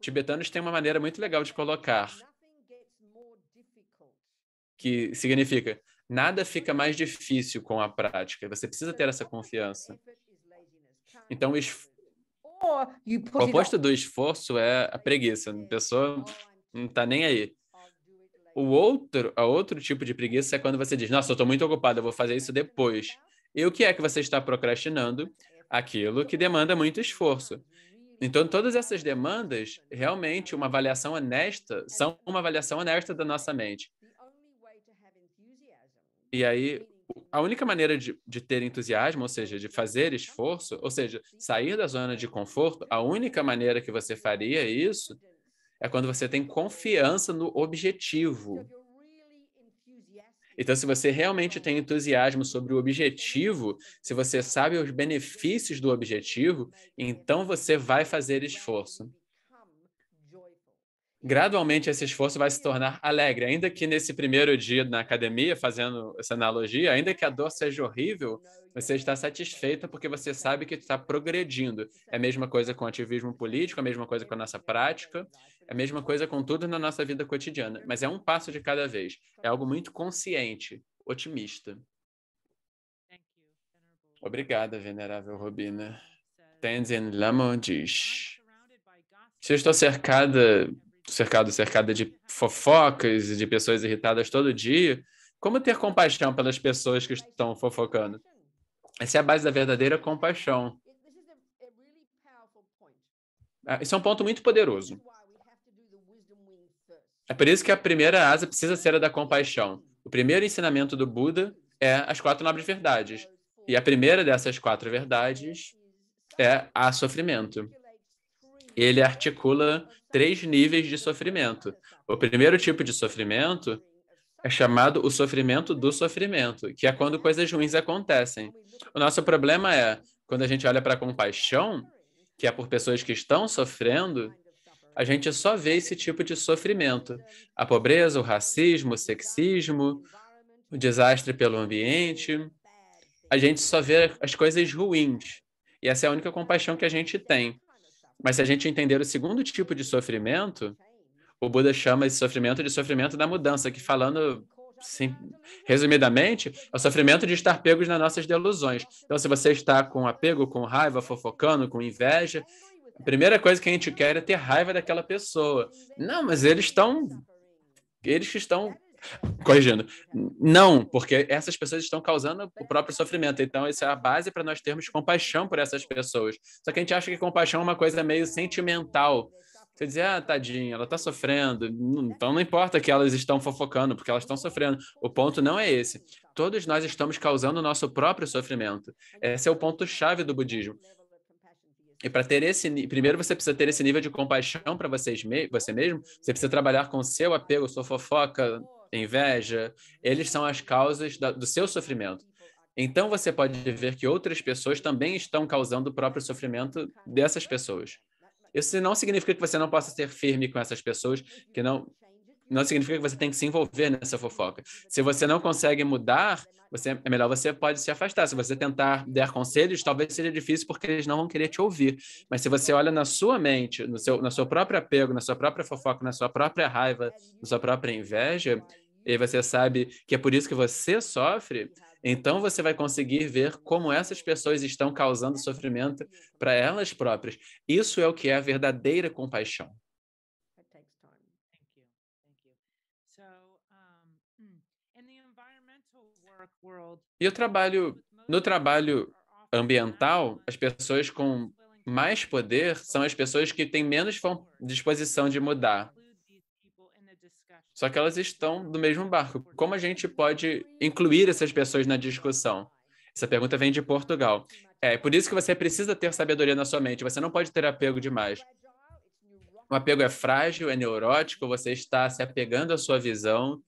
Tibetanos têm uma maneira muito legal de colocar, que significa nada fica mais difícil com a prática. Você precisa ter essa confiança. Então, o oposto do esforço é a preguiça. A pessoa não está nem aí. Outro tipo de preguiça é quando você diz, nossa, eu estou muito ocupado, eu vou fazer isso depois. E o que é que você está procrastinando? Aquilo que demanda muito esforço. Então, todas essas demandas, realmente, uma avaliação honesta, são uma avaliação honesta da nossa mente. E aí, a única maneira de ter entusiasmo, ou seja, de fazer esforço, ou seja, sair da zona de conforto, a única maneira que você faria isso é quando você tem confiança no objetivo. Então, se você realmente tem entusiasmo sobre o objetivo, se você sabe os benefícios do objetivo, então você vai fazer esforço. Gradualmente, esse esforço vai se tornar alegre. Ainda que nesse primeiro dia na academia, fazendo essa analogia, ainda que a dor seja horrível, você está satisfeita porque você sabe que está progredindo. É a mesma coisa com o ativismo político, é a mesma coisa com a nossa prática, é a mesma coisa com tudo na nossa vida cotidiana. Mas é um passo de cada vez. É algo muito consciente, otimista. Obrigada, venerável Robina. Tenzin Lama diz: se eu estou cercada de fofocas e de pessoas irritadas todo dia, como ter compaixão pelas pessoas que estão fofocando? Essa é a base da verdadeira compaixão. Isso é um ponto muito poderoso. É por isso que a primeira asa precisa ser a da compaixão. O primeiro ensinamento do Buda é as 4 nobres verdades. E a primeira dessas 4 verdades é a sofrimento. Ele articula 3 níveis de sofrimento. O primeiro tipo de sofrimento é chamado o sofrimento do sofrimento, que é quando coisas ruins acontecem. O nosso problema é, quando a gente olha para a compaixão, que é por pessoas que estão sofrendo, a gente só vê esse tipo de sofrimento. A pobreza, o racismo, o sexismo, o desastre pelo ambiente. A gente só vê as coisas ruins. E essa é a única compaixão que a gente tem. Mas se a gente entender o segundo tipo de sofrimento, o Buda chama esse sofrimento de sofrimento da mudança, que falando, sim, resumidamente, é o sofrimento de estar pegos nas nossas delusões. Então, se você está com apego, com raiva, fofocando, com inveja, a primeira coisa que a gente quer é ter raiva daquela pessoa. Não, mas eles que estão corrigindo. Não, porque essas pessoas estão causando o próprio sofrimento. Então, essa é a base para nós termos compaixão por essas pessoas. Só que a gente acha que compaixão é uma coisa meio sentimental. Você diz, tadinha, ela está sofrendo. Então não importa que elas estão fofocando, porque elas estão sofrendo. O ponto não é esse. Todos nós estamos causando o nosso próprio sofrimento. Esse é o ponto-chave do budismo. E para ter primeiro você precisa ter esse nível de compaixão para você mesmo. Você precisa trabalhar com o seu apego, sua fofoca, inveja. Eles são as causas do seu sofrimento. Então você pode ver que outras pessoas também estão causando o próprio sofrimento dessas pessoas. Isso não significa que você não possa ser firme com essas pessoas, que não significa que você tem que se envolver nessa fofoca. Se você não consegue mudar, é melhor você pode se afastar. Se você tentar dar conselhos, talvez seja difícil porque eles não vão querer te ouvir. Mas se você olha na sua mente, no seu próprio apego, na sua própria fofoca, na sua própria raiva, na sua própria inveja, e você sabe que é por isso que você sofre, então você vai conseguir ver como essas pessoas estão causando sofrimento para elas próprias. Isso é o que é a verdadeira compaixão. E no trabalho ambiental, as pessoas com mais poder são as pessoas que têm menos disposição de mudar. Só que elas estão do mesmo barco. Como a gente pode incluir essas pessoas na discussão? Essa pergunta vem de Portugal. É por isso que você precisa ter sabedoria na sua mente. Você não pode ter apego demais. O apego é frágil, é neurótico, você está se apegando à sua visão.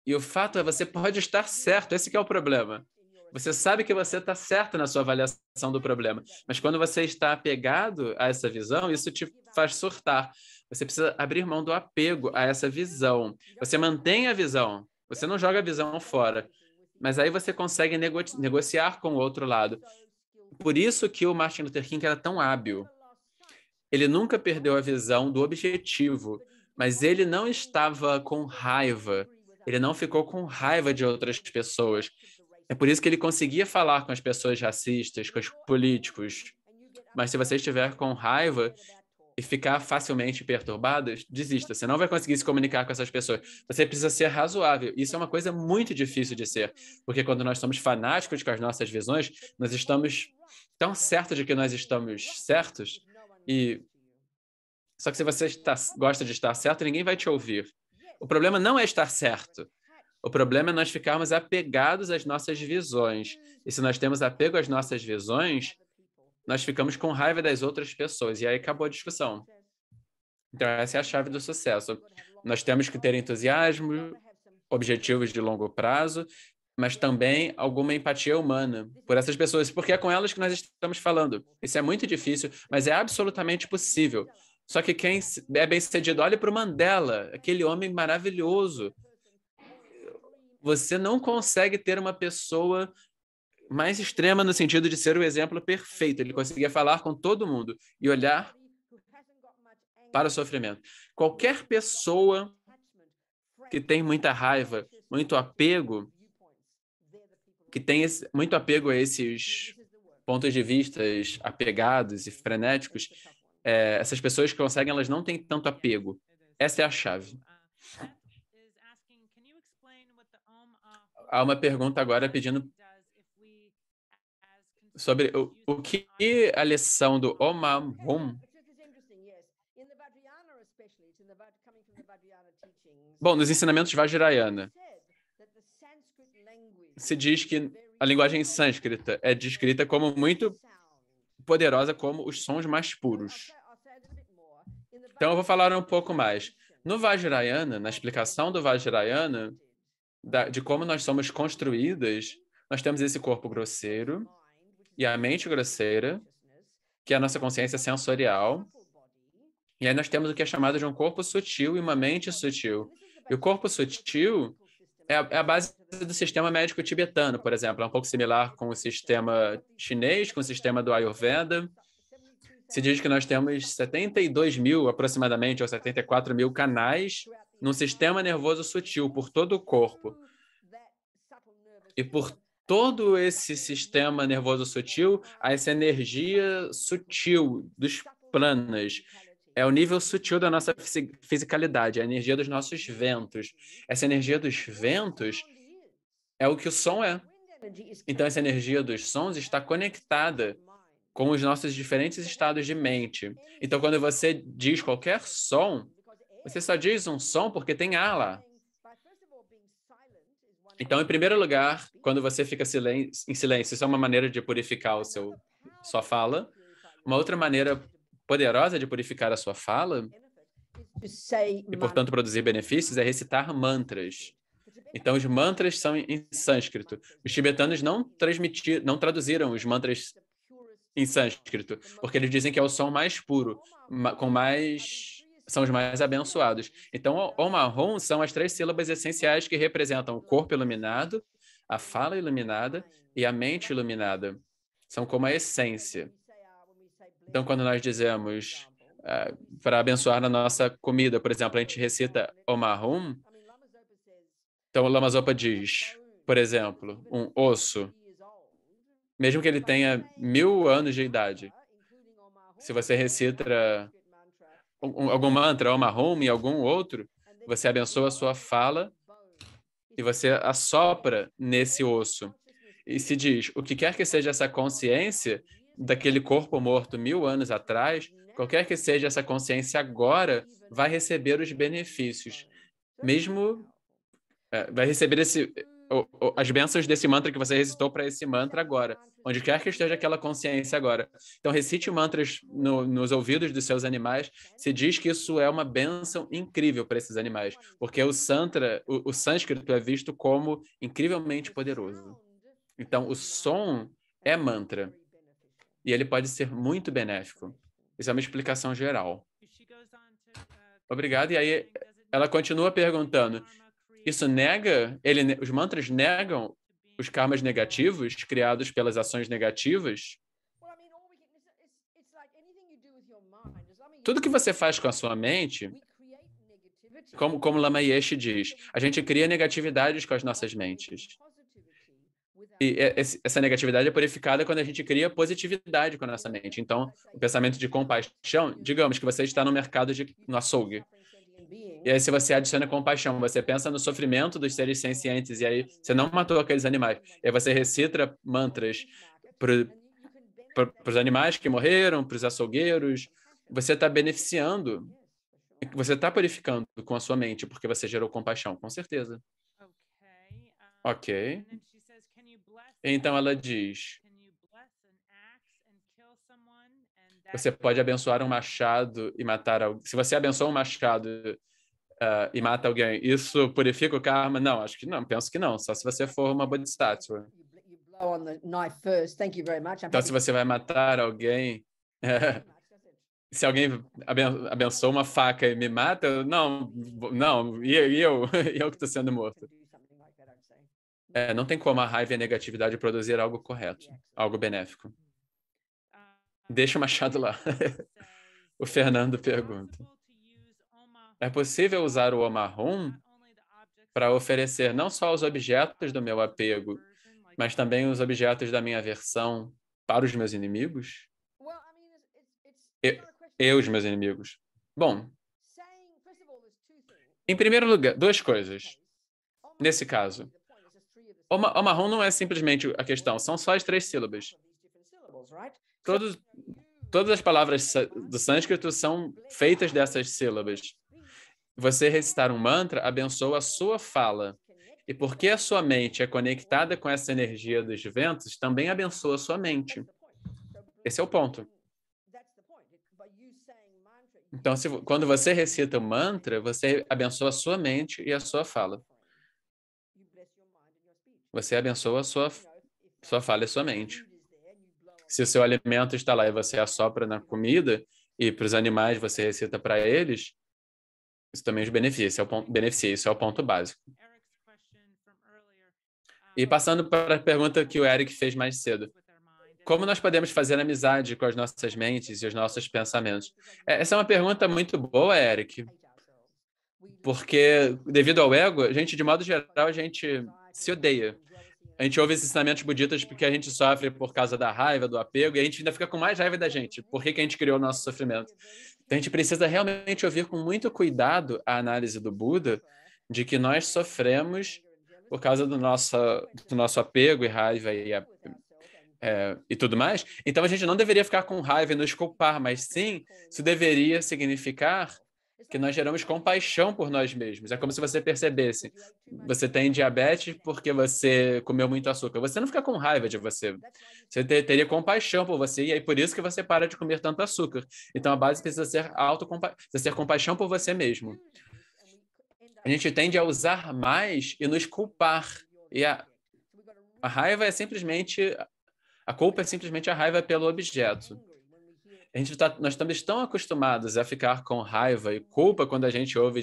E o fato é, você pode estar certo, esse que é o problema. Você sabe que você está certo na sua avaliação do problema, mas quando você está apegado a essa visão, isso te faz surtar. Você precisa abrir mão do apego a essa visão. Você mantém a visão, você não joga a visão fora, mas aí você consegue negociar com o outro lado. Por isso que o Martin Luther King era tão hábil. Ele nunca perdeu a visão do objetivo, mas ele não estava com raiva. Ele não ficou com raiva de outras pessoas. É por isso que ele conseguia falar com as pessoas racistas, com os políticos. Mas se você estiver com raiva e ficar facilmente perturbado, desista. Você não vai conseguir se comunicar com essas pessoas. Você precisa ser razoável. Isso é uma coisa muito difícil de ser, porque quando nós somos fanáticos com as nossas visões, nós estamos tão certos de que nós estamos certos. Só que se você gosta de estar certo, ninguém vai te ouvir. O problema não é estar certo. O problema é nós ficarmos apegados às nossas visões. E se nós temos apego às nossas visões, nós ficamos com raiva das outras pessoas. E aí acabou a discussão. Então, essa é a chave do sucesso. Nós temos que ter entusiasmo, objetivos de longo prazo, mas também alguma empatia humana por essas pessoas, porque é com elas que nós estamos falando. Isso é muito difícil, mas é absolutamente possível. Só que quem é bem-sucedido, olhe para o Mandela, aquele homem maravilhoso. Você não consegue ter uma pessoa mais extrema no sentido de ser o exemplo perfeito. Ele conseguia falar com todo mundo e olhar para o sofrimento. Qualquer pessoa que tem muita raiva, muito apego, que tem muito apego a esses pontos de vista apegados e frenéticos, essas pessoas que conseguem, elas não têm tanto apego. Essa é a chave. Há uma pergunta agora pedindo sobre o que a lição do Om Hum. Bom, nos ensinamentos Vajrayana, se diz que a linguagem sânscrita é descrita como muito poderosa, como os sons mais puros. Então, eu vou falar um pouco mais. No Vajrayana, na explicação do Vajrayana, de como nós somos construídas, nós temos esse corpo grosseiro e a mente grosseira, que é a nossa consciência sensorial. E aí nós temos o que é chamado de um corpo sutil e uma mente sutil. E o corpo sutil é a base do sistema médico tibetano, por exemplo. É um pouco similar com o sistema chinês, com o sistema do Ayurveda. Se diz que nós temos 72 mil, aproximadamente, ou 74 mil canais num sistema nervoso sutil por todo o corpo. E por todo esse sistema nervoso sutil, há essa energia sutil dos planas. É o nível sutil da nossa fisicalidade, a energia dos nossos ventos. Essa energia dos ventos é o que o som é. Então, essa energia dos sons está conectada com os nossos diferentes estados de mente. Então, quando você diz qualquer som, você só diz um som porque tem ar lá. Então, em primeiro lugar, quando você fica em silêncio, isso é uma maneira de purificar sua fala. Uma outra maneira poderosa de purificar a sua fala e, portanto, produzir benefícios é recitar mantras. Então, os mantras são em sânscrito. Os tibetanos não traduziram os mantras em sânscrito, porque eles dizem que é o som mais puro, são os mais abençoados. Então, o marrom são as 3 sílabas essenciais que representam o corpo iluminado, a fala iluminada e a mente iluminada. São como a essência. Então, quando nós dizemos para abençoar a nossa comida, por exemplo, a gente recita o marrom. Então, o Lama Zopa diz, por exemplo, um osso, mesmo que ele tenha 1000 anos de idade, se você recita algum mantra, ou marrom e algum outro, você abençoa a sua fala e você assopra nesse osso. E se diz, o que quer que seja essa consciência daquele corpo morto 1000 anos atrás, qualquer que seja essa consciência agora, vai receber os benefícios. Mesmo vai receber as bênçãos desse mantra que você recitou para esse mantra agora, onde quer que esteja aquela consciência agora. Então, recite mantras nos ouvidos dos seus animais. Se diz que isso é uma bênção incrível para esses animais, porque o sânscrito é visto como incrivelmente poderoso. Então, o som é mantra, e ele pode ser muito benéfico. Isso é uma explicação geral. Obrigado. E aí, ela continua perguntando, isso nega, os mantras negam os karmas negativos criados pelas ações negativas? Tudo que você faz com a sua mente, como Lama Yeshe diz, a gente cria negatividades com as nossas mentes. E essa negatividade é purificada quando a gente cria positividade com a nossa mente. Então, o pensamento de compaixão, digamos que você está no mercado no açougue. E aí, se você adiciona compaixão, você pensa no sofrimento dos seres sencientes, e aí você não matou aqueles animais. E aí você recita mantras para os animais que morreram, para os açougueiros. Você está beneficiando, você está purificando com a sua mente, porque você gerou compaixão, com certeza. Ok. Então ela diz, você pode abençoar um machado e matar alguém. Se você abençoa um machado e mata alguém, isso purifica o karma? Não, acho que não, penso que não, só se você for uma bodhisattva. Então, se você vai matar alguém, se alguém abençoa uma faca e me mata, não, e eu que estou sendo morto. Não tem como a raiva e a negatividade produzir algo correto, algo benéfico. Deixa o machado lá. O Fernando pergunta. É possível usar o Omarrum para oferecer não só os objetos do meu apego, mas também os objetos da minha aversão para os meus inimigos? Os meus inimigos. Bom, em primeiro lugar, 2 coisas. Nesse caso, Omarrum não é simplesmente a questão, são só as 3 sílabas. Todas as palavras do sânscrito são feitas dessas sílabas. Você recitar um mantra abençoa a sua fala. E porque a sua mente é conectada com essa energia dos ventos, também abençoa a sua mente. Esse é o ponto. Então, quando você recita o mantra, você abençoa a sua mente e a sua fala. Você abençoa a sua fala e a sua mente. Se o seu alimento está lá e você assopra na comida, e para os animais você recita para eles, isso também os beneficia. Isso é o ponto básico. E passando para a pergunta que o Eric fez mais cedo. Como nós podemos fazer amizade com as nossas mentes e os nossos pensamentos? Essa é uma pergunta muito boa, Eric. Porque, devido ao ego, a gente, de modo geral, a gente se odeia. A gente ouve esses ensinamentos budistas porque a gente sofre por causa da raiva, do apego, e a gente ainda fica com mais raiva da gente. Por que a gente criou o nosso sofrimento? Então, a gente precisa realmente ouvir com muito cuidado a análise do Buda de que nós sofremos por causa do nosso apego e raiva e tudo mais, então a gente não deveria ficar com raiva e nos culpar, mas sim, isso deveria significar que nós geramos compaixão por nós mesmos. É como se você percebesse, você tem diabetes porque você comeu muito açúcar. Você não fica com raiva de você. Você teria compaixão por você, e aí por isso que você para de comer tanto açúcar. Então a base precisa ser precisa ser compaixão por você mesmo. A gente tende a usar mais e nos culpar. E a raiva é simplesmente... A culpa é simplesmente a raiva pelo objeto. Nós estamos tão acostumados a ficar com raiva e culpa quando a gente ouve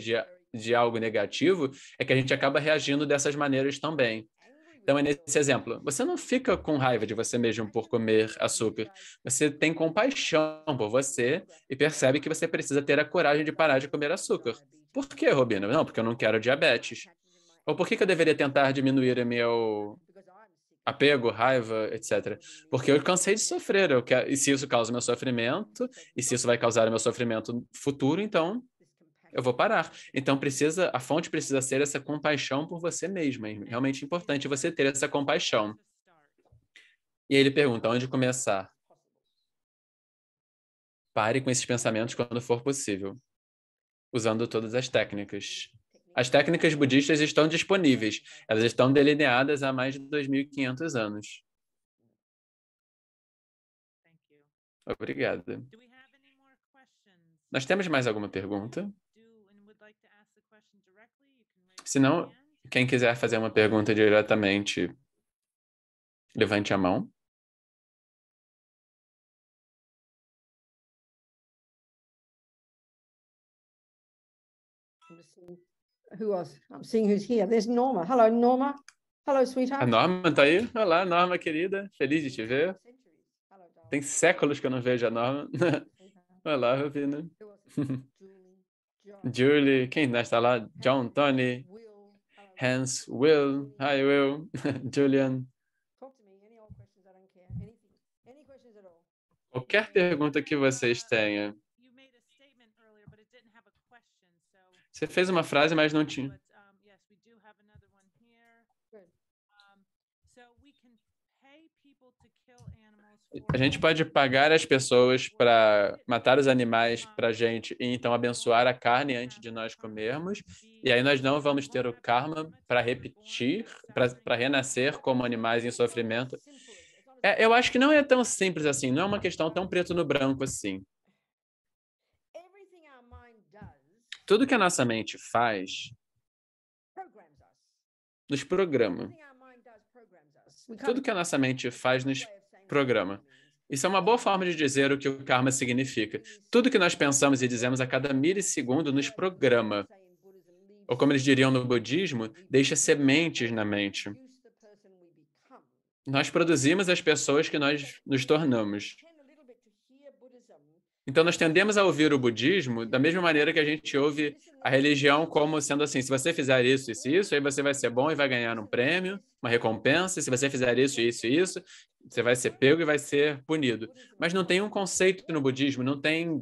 de algo negativo, é que a gente acaba reagindo dessas maneiras também. Então, é nesse exemplo, você não fica com raiva de você mesmo por comer açúcar. Você tem compaixão por você e percebe que você precisa ter a coragem de parar de comer açúcar. Por quê, Robina? Não, porque eu não quero diabetes. Ou por que eu deveria tentar diminuir o meu apego, raiva, etc. Porque eu cansei de sofrer. E se isso causa meu sofrimento, e se isso vai causar o meu sofrimento futuro, então eu vou parar. Então a fonte precisa ser essa compaixão por você mesma. É realmente importante você ter essa compaixão. E aí ele pergunta, onde começar? Pare com esses pensamentos quando for possível, usando todas as técnicas. As técnicas budistas estão disponíveis. Elas estão delineadas há mais de 2.500 anos. Obrigada. Nós temos mais alguma pergunta? Se não, quem quiser fazer uma pergunta diretamente, levante a mão. Who else? I'm seeing who's here. There's Norma. Hello, Norma. Hello, A sweetheart. Norma está aí? Olá, Norma, querida. Feliz de te ver. Tem séculos que eu não vejo a Norma. Olá, Robina. Julie, quem mais está lá? John, Tony, Hans, Will. Hi, Will. Julian. Qualquer pergunta que vocês tenham. Você fez uma frase, mas não tinha. A gente pode pagar as pessoas para matar os animais para a gente e então abençoar a carne antes de nós comermos. E aí nós não vamos ter o karma para repetir, para renascer como animais em sofrimento. Eu acho que não é tão simples assim, não é uma questão tão preto no branco assim. Tudo que a nossa mente faz nos programa. Tudo que a nossa mente faz nos programa. Isso é uma boa forma de dizer o que o karma significa. Tudo que nós pensamos e dizemos a cada milissegundo nos programa. Ou como eles diriam no budismo, deixa sementes na mente. Nós produzimos as pessoas que nós nos tornamos. Então, nós tendemos a ouvir o budismo da mesma maneira que a gente ouve a religião como sendo assim, se você fizer isso, isso e isso, aí você vai ser bom e vai ganhar um prêmio, uma recompensa, e se você fizer isso, isso e isso, você vai ser pego e vai ser punido. Mas não tem um conceito no budismo, não tem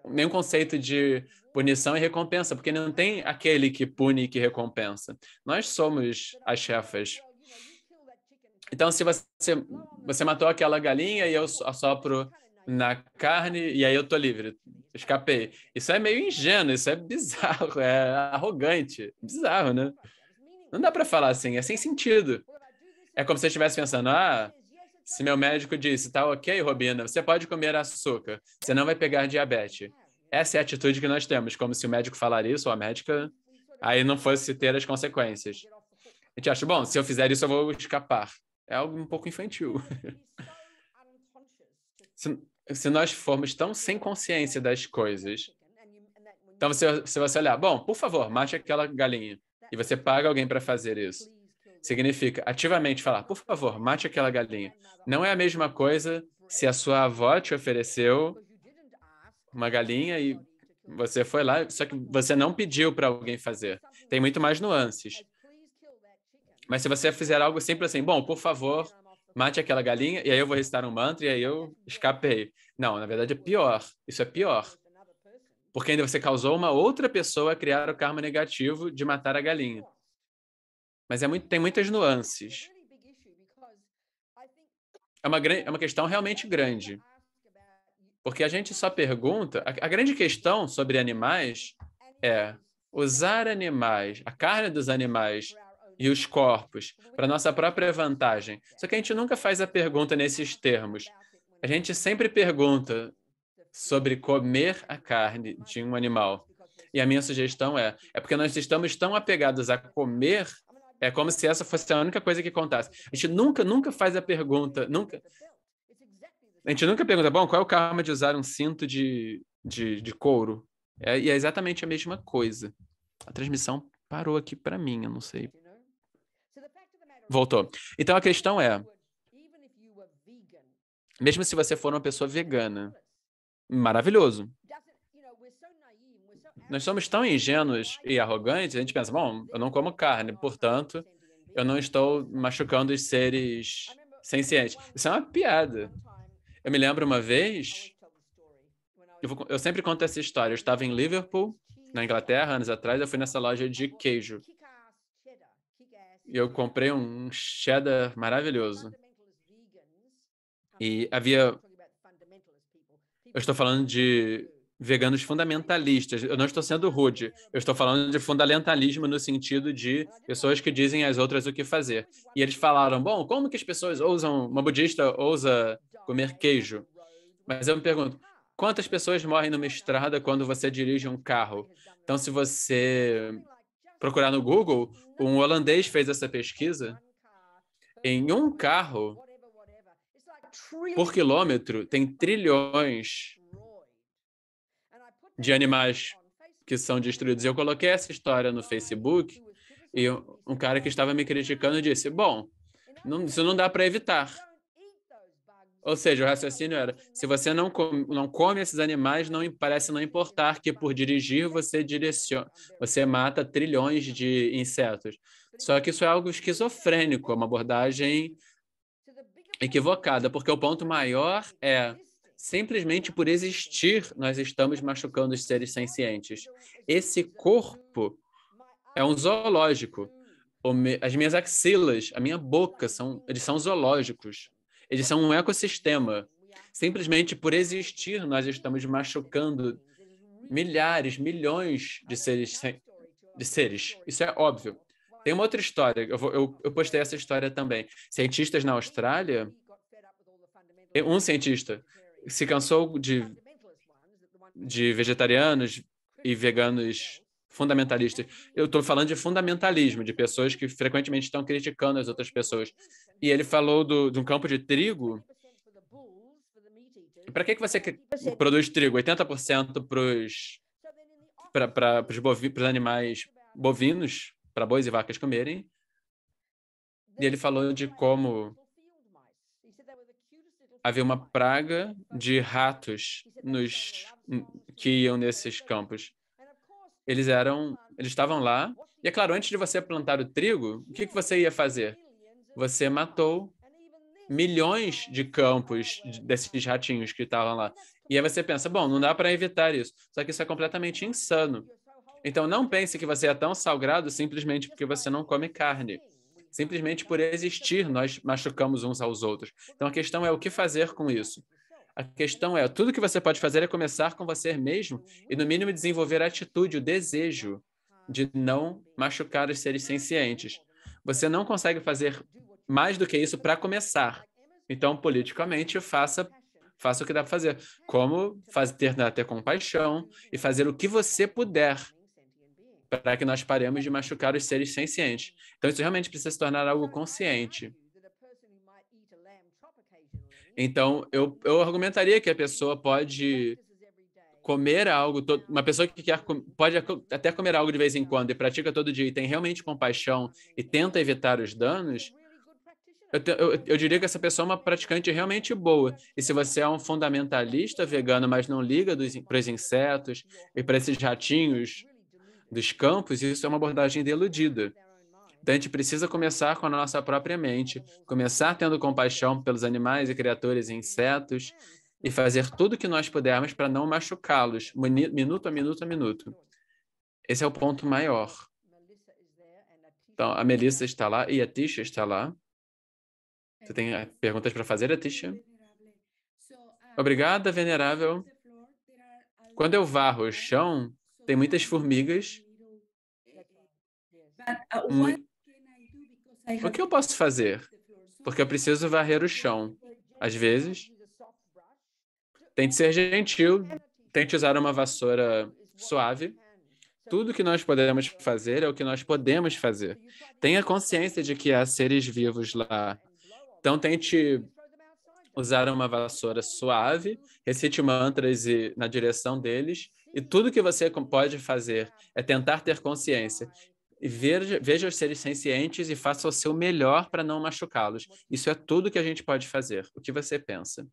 nenhum conceito de punição e recompensa, porque não tem aquele que pune e que recompensa. Nós somos as chefas. Então, se você matou aquela galinha e eu assopro na carne e aí eu tô livre, escapei. Isso é meio ingênuo, isso é bizarro, é arrogante, bizarro, né? Não dá para falar assim, é sem sentido. É como se eu estivesse pensando, se meu médico disse, tá ok, Robina, você pode comer açúcar, você não vai pegar diabetes. Essa é a atitude que nós temos, como se o médico falar isso, ou a médica, aí não fosse ter as consequências. A gente acha, bom, se eu fizer isso, eu vou escapar. É algo um pouco infantil. Se nós formos tão sem consciência das coisas, então se você olhar, bom, por favor, mate aquela galinha, e você paga alguém para fazer isso, significa ativamente falar, por favor, mate aquela galinha. Não é a mesma coisa se a sua avó te ofereceu uma galinha e você foi lá, só que você não pediu para alguém fazer. Tem muito mais nuances. Mas se você fizer algo simples assim, bom, por favor, mate aquela galinha, e aí eu vou recitar um mantra, e aí eu escapei. Não, na verdade é pior. Isso é pior. Porque ainda você causou uma outra pessoa a criar o karma negativo de matar a galinha. Mas tem muitas nuances. é uma questão realmente grande. Porque a gente só pergunta... A grande questão sobre animais é usar animais, a carne dos animais e os corpos para nossa própria vantagem. Só que a gente nunca faz a pergunta nesses termos. A gente sempre pergunta sobre comer a carne de um animal. E a minha sugestão é porque nós estamos tão apegados a comer, é como se essa fosse a única coisa que contasse. A gente nunca faz a pergunta, a gente nunca pergunta, bom, qual é o karma de usar um cinto de couro? E é exatamente a mesma coisa. A transmissão parou aqui para mim, eu não sei. Voltou. Então a questão é, mesmo se você for uma pessoa vegana, maravilhoso. Nós somos tão ingênuos e arrogantes, a gente pensa, bom, eu não como carne, portanto, eu não estou machucando os seres sencientes. Isso é uma piada. Eu me lembro uma vez, eu sempre conto essa história, eu estava em Liverpool, na Inglaterra, anos atrás, eu fui nessa loja de queijo. E eu comprei um cheddar maravilhoso. E havia... Eu estou falando de veganos fundamentalistas. Eu não estou sendo rude. Eu estou falando de fundamentalismo no sentido de pessoas que dizem às outras o que fazer. E eles falaram, bom, como que as pessoas ousam... Uma budista ousa comer queijo? Mas eu me pergunto, quantas pessoas morrem numa estrada quando você dirige um carro? Então, se você procurar no Google, um holandês fez essa pesquisa. Em um carro, por quilômetro, tem trilhões de animais que são destruídos. Eu coloquei essa história no Facebook e um cara que estava me criticando disse, bom, isso não dá para evitar. Ou seja, o raciocínio era, se você não come esses animais, parece não importar que por dirigir você mata trilhões de insetos. Só que isso é algo esquizofrênico, uma abordagem equivocada, porque o ponto maior é, simplesmente por existir, nós estamos machucando os seres sencientes. Esse corpo é um zoológico. As minhas axilas, a minha boca, eles são zoológicos. Eles são um ecossistema. Simplesmente por existir, nós estamos machucando milhares, milhões de seres. Isso é óbvio. Tem uma outra história, eu postei essa história também. Cientistas na Austrália, um cientista se cansou de vegetarianos e veganos fundamentalistas. Eu estou falando de fundamentalismo, de pessoas que frequentemente estão criticando as outras pessoas. E ele falou de um campo de trigo. Para que você produz trigo? 80% para os animais bovinos, para bois e vacas comerem. E ele falou de como havia uma praga de ratos que iam nesses campos. Eles estavam lá, e é claro, antes de você plantar o trigo, o que você ia fazer? Você matou milhões de campos desses ratinhos que estavam lá. E aí você pensa, bom, não dá para evitar isso. Só que isso é completamente insano. Então, não pense que você é tão salgado simplesmente porque você não come carne. Simplesmente por existir, nós machucamos uns aos outros. Então, a questão é o que fazer com isso. A questão é, tudo que você pode fazer é começar com você mesmo e, no mínimo, desenvolver a atitude, o desejo de não machucar os seres sencientes. Você não consegue fazer mais do que isso para começar. Então, politicamente, faça o que dá para fazer. Como ter compaixão e fazer o que você puder para que nós paremos de machucar os seres sencientes. Então, isso realmente precisa se tornar algo consciente. Então, eu argumentaria que a pessoa pode comer algo, uma pessoa que pode até comer algo de vez em quando e pratica todo dia e tem realmente compaixão e tenta evitar os danos, eu diria que essa pessoa é uma praticante realmente boa. E se você é um fundamentalista vegano, mas não liga para os insetos e para esses ratinhos dos campos, isso é uma abordagem deludida. Então, a gente precisa começar com a nossa própria mente, começar tendo compaixão pelos animais e criaturas e insetos e fazer tudo o que nós pudermos para não machucá-los, minuto a minuto a minuto. Esse é o ponto maior. Então, a Melissa está lá e a Tisha está lá. Você tem perguntas para fazer, Atisha? Obrigada, venerável. Quando eu varro o chão, tem muitas formigas. O que eu posso fazer? Porque eu preciso varrer o chão. Às vezes, tente ser gentil, tente usar uma vassoura suave. Tudo que nós podemos fazer é o que nós podemos fazer. Tenha consciência de que há seres vivos lá. Então, tente usar uma vassoura suave, recite mantras na direção deles, e tudo que você pode fazer é tentar ter consciência. E veja os seres sencientes e faça o seu melhor para não machucá-los. Isso é tudo que a gente pode fazer. O que você pensa?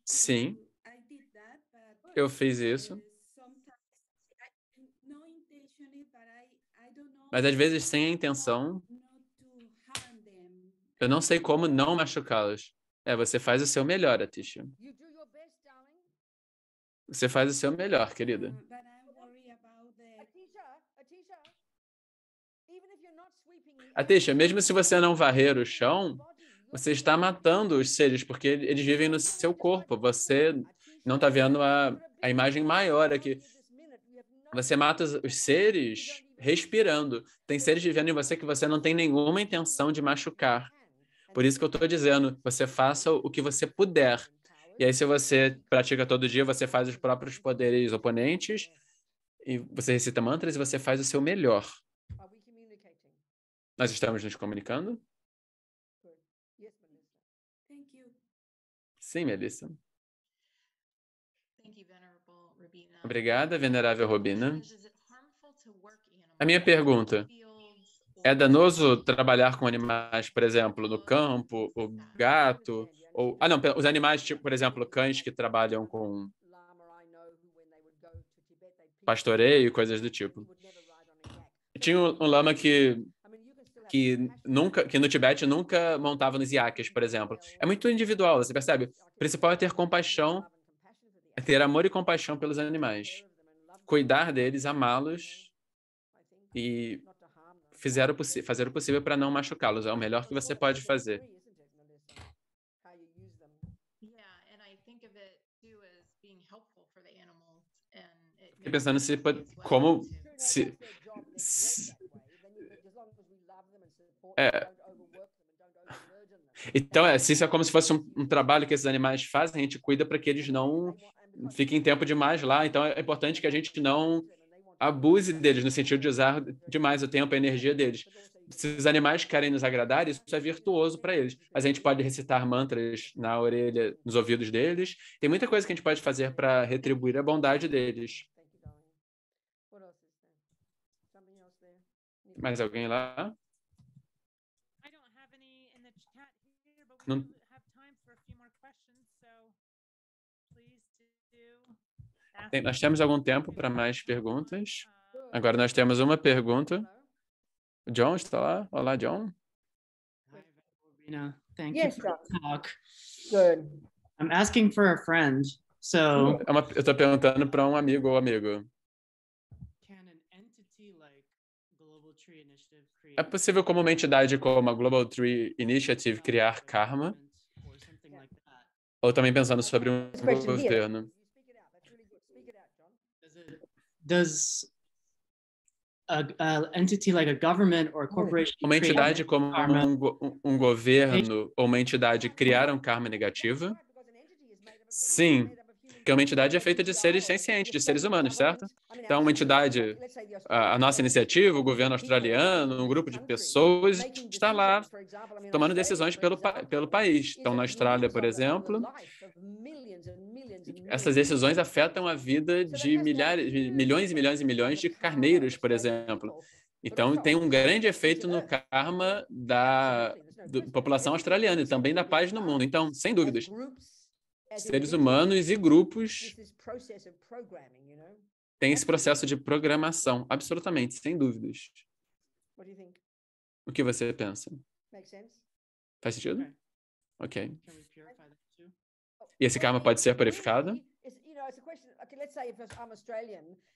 Sim, eu fiz isso. Mas às vezes sem a intenção, eu não sei como não machucá-los. Você faz o seu melhor, Atisha. Você faz o seu melhor, querida. Atisha, mesmo se você não varrer o chão, você está matando os seres, porque eles vivem no seu corpo. Você não está vendo a imagem maior aqui. Você mata os seres respirando. Tem seres vivendo em você que você não tem nenhuma intenção de machucar. Por isso que eu estou dizendo, você faça o que você puder. E aí, se você pratica todo dia, você faz os próprios poderes oponentes, e você recita mantras e você faz o seu melhor. Nós estamos nos comunicando? Sim, Melissa. Obrigada, venerável Robina. A minha pergunta: é danoso trabalhar com animais, por exemplo, no campo, o gato, ou... não, os animais, tipo, por exemplo, cães que trabalham com pastoreio e coisas do tipo. Tinha um lama que no Tibete nunca montava nos iaques, por exemplo. É muito individual, você percebe? O principal é ter compaixão, é ter amor e compaixão pelos animais. Cuidar deles, amá-los e fazer o possível para não machucá-los. É o melhor que você pode fazer. Fiquei pensando como então, se isso é como se fosse um trabalho que esses animais fazem, a gente cuida para que eles não fiquem tempo demais lá. Então, é importante que a gente não abuse deles, no sentido de usar demais o tempo e a energia deles. Se os animais querem nos agradar, isso é virtuoso para eles. Mas a gente pode recitar mantras na orelha, nos ouvidos deles. Tem muita coisa que a gente pode fazer para retribuir a bondade deles. Mais alguém lá? Não... Nós temos algum tempo para mais perguntas. Agora nós temos uma pergunta. O John está lá? Olá, John. Thank you for the talk. Good. I'm asking for a friend. So eu estou perguntando para um amigo ou amigo. É possível como uma entidade como a Global Tree Initiative criar karma? Ou também pensando sobre um governo? Does an entity like a government or a corporation uma entidade como um governo ou uma entidade criar um karma negativo? Sim, porque uma entidade é feita de seres sencientes, de seres humanos, certo? Então, uma entidade, a nossa iniciativa, o governo australiano, um grupo de pessoas está lá tomando decisões pelo país. Então, na Austrália, por exemplo, essas decisões afetam a vida de milhões e milhões e milhões de carneiros, por exemplo. Então, tem um grande efeito no karma da população australiana e também da paz no mundo. Então, sem dúvidas, seres humanos e grupos têm esse processo de programação, absolutamente, sem dúvidas. O que você pensa? Faz sentido? Ok. E esse karma pode ser purificado?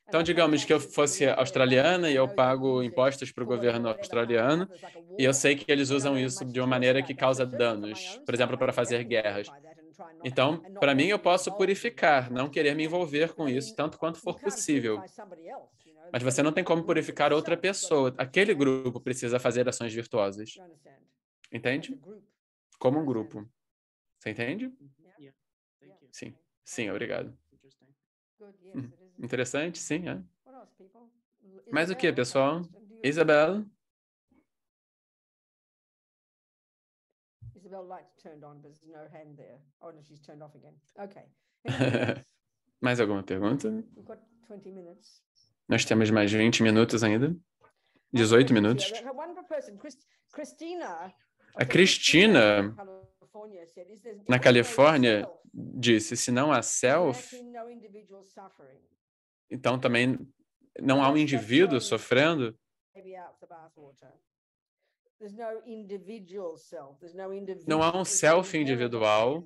Então, digamos que eu fosse australiana e eu pago impostos para o governo australiano, e eu sei que eles usam isso de uma maneira que causa danos, por exemplo, para fazer guerras. Então, para mim, eu posso purificar, não querer me envolver com isso, tanto quanto for possível. Mas você não tem como purificar outra pessoa. Aquele grupo precisa fazer ações virtuosas. Entende? Como um grupo. Você entende? Yeah. Thank you. Sim. Sim, obrigado. Interesting. Interessante, sim, é. Mais o que, pessoal? Isabel? Isabel lights turned on, but there's no hand there. Oh, no, she's turned off again. Okay. Mais alguma pergunta? We've got 20 minutes. Nós temos mais 20 minutos ainda. 18 minutos. A Cristina, na Califórnia, disse, se não há self, então também não há um indivíduo sofrendo. Não há um self individual,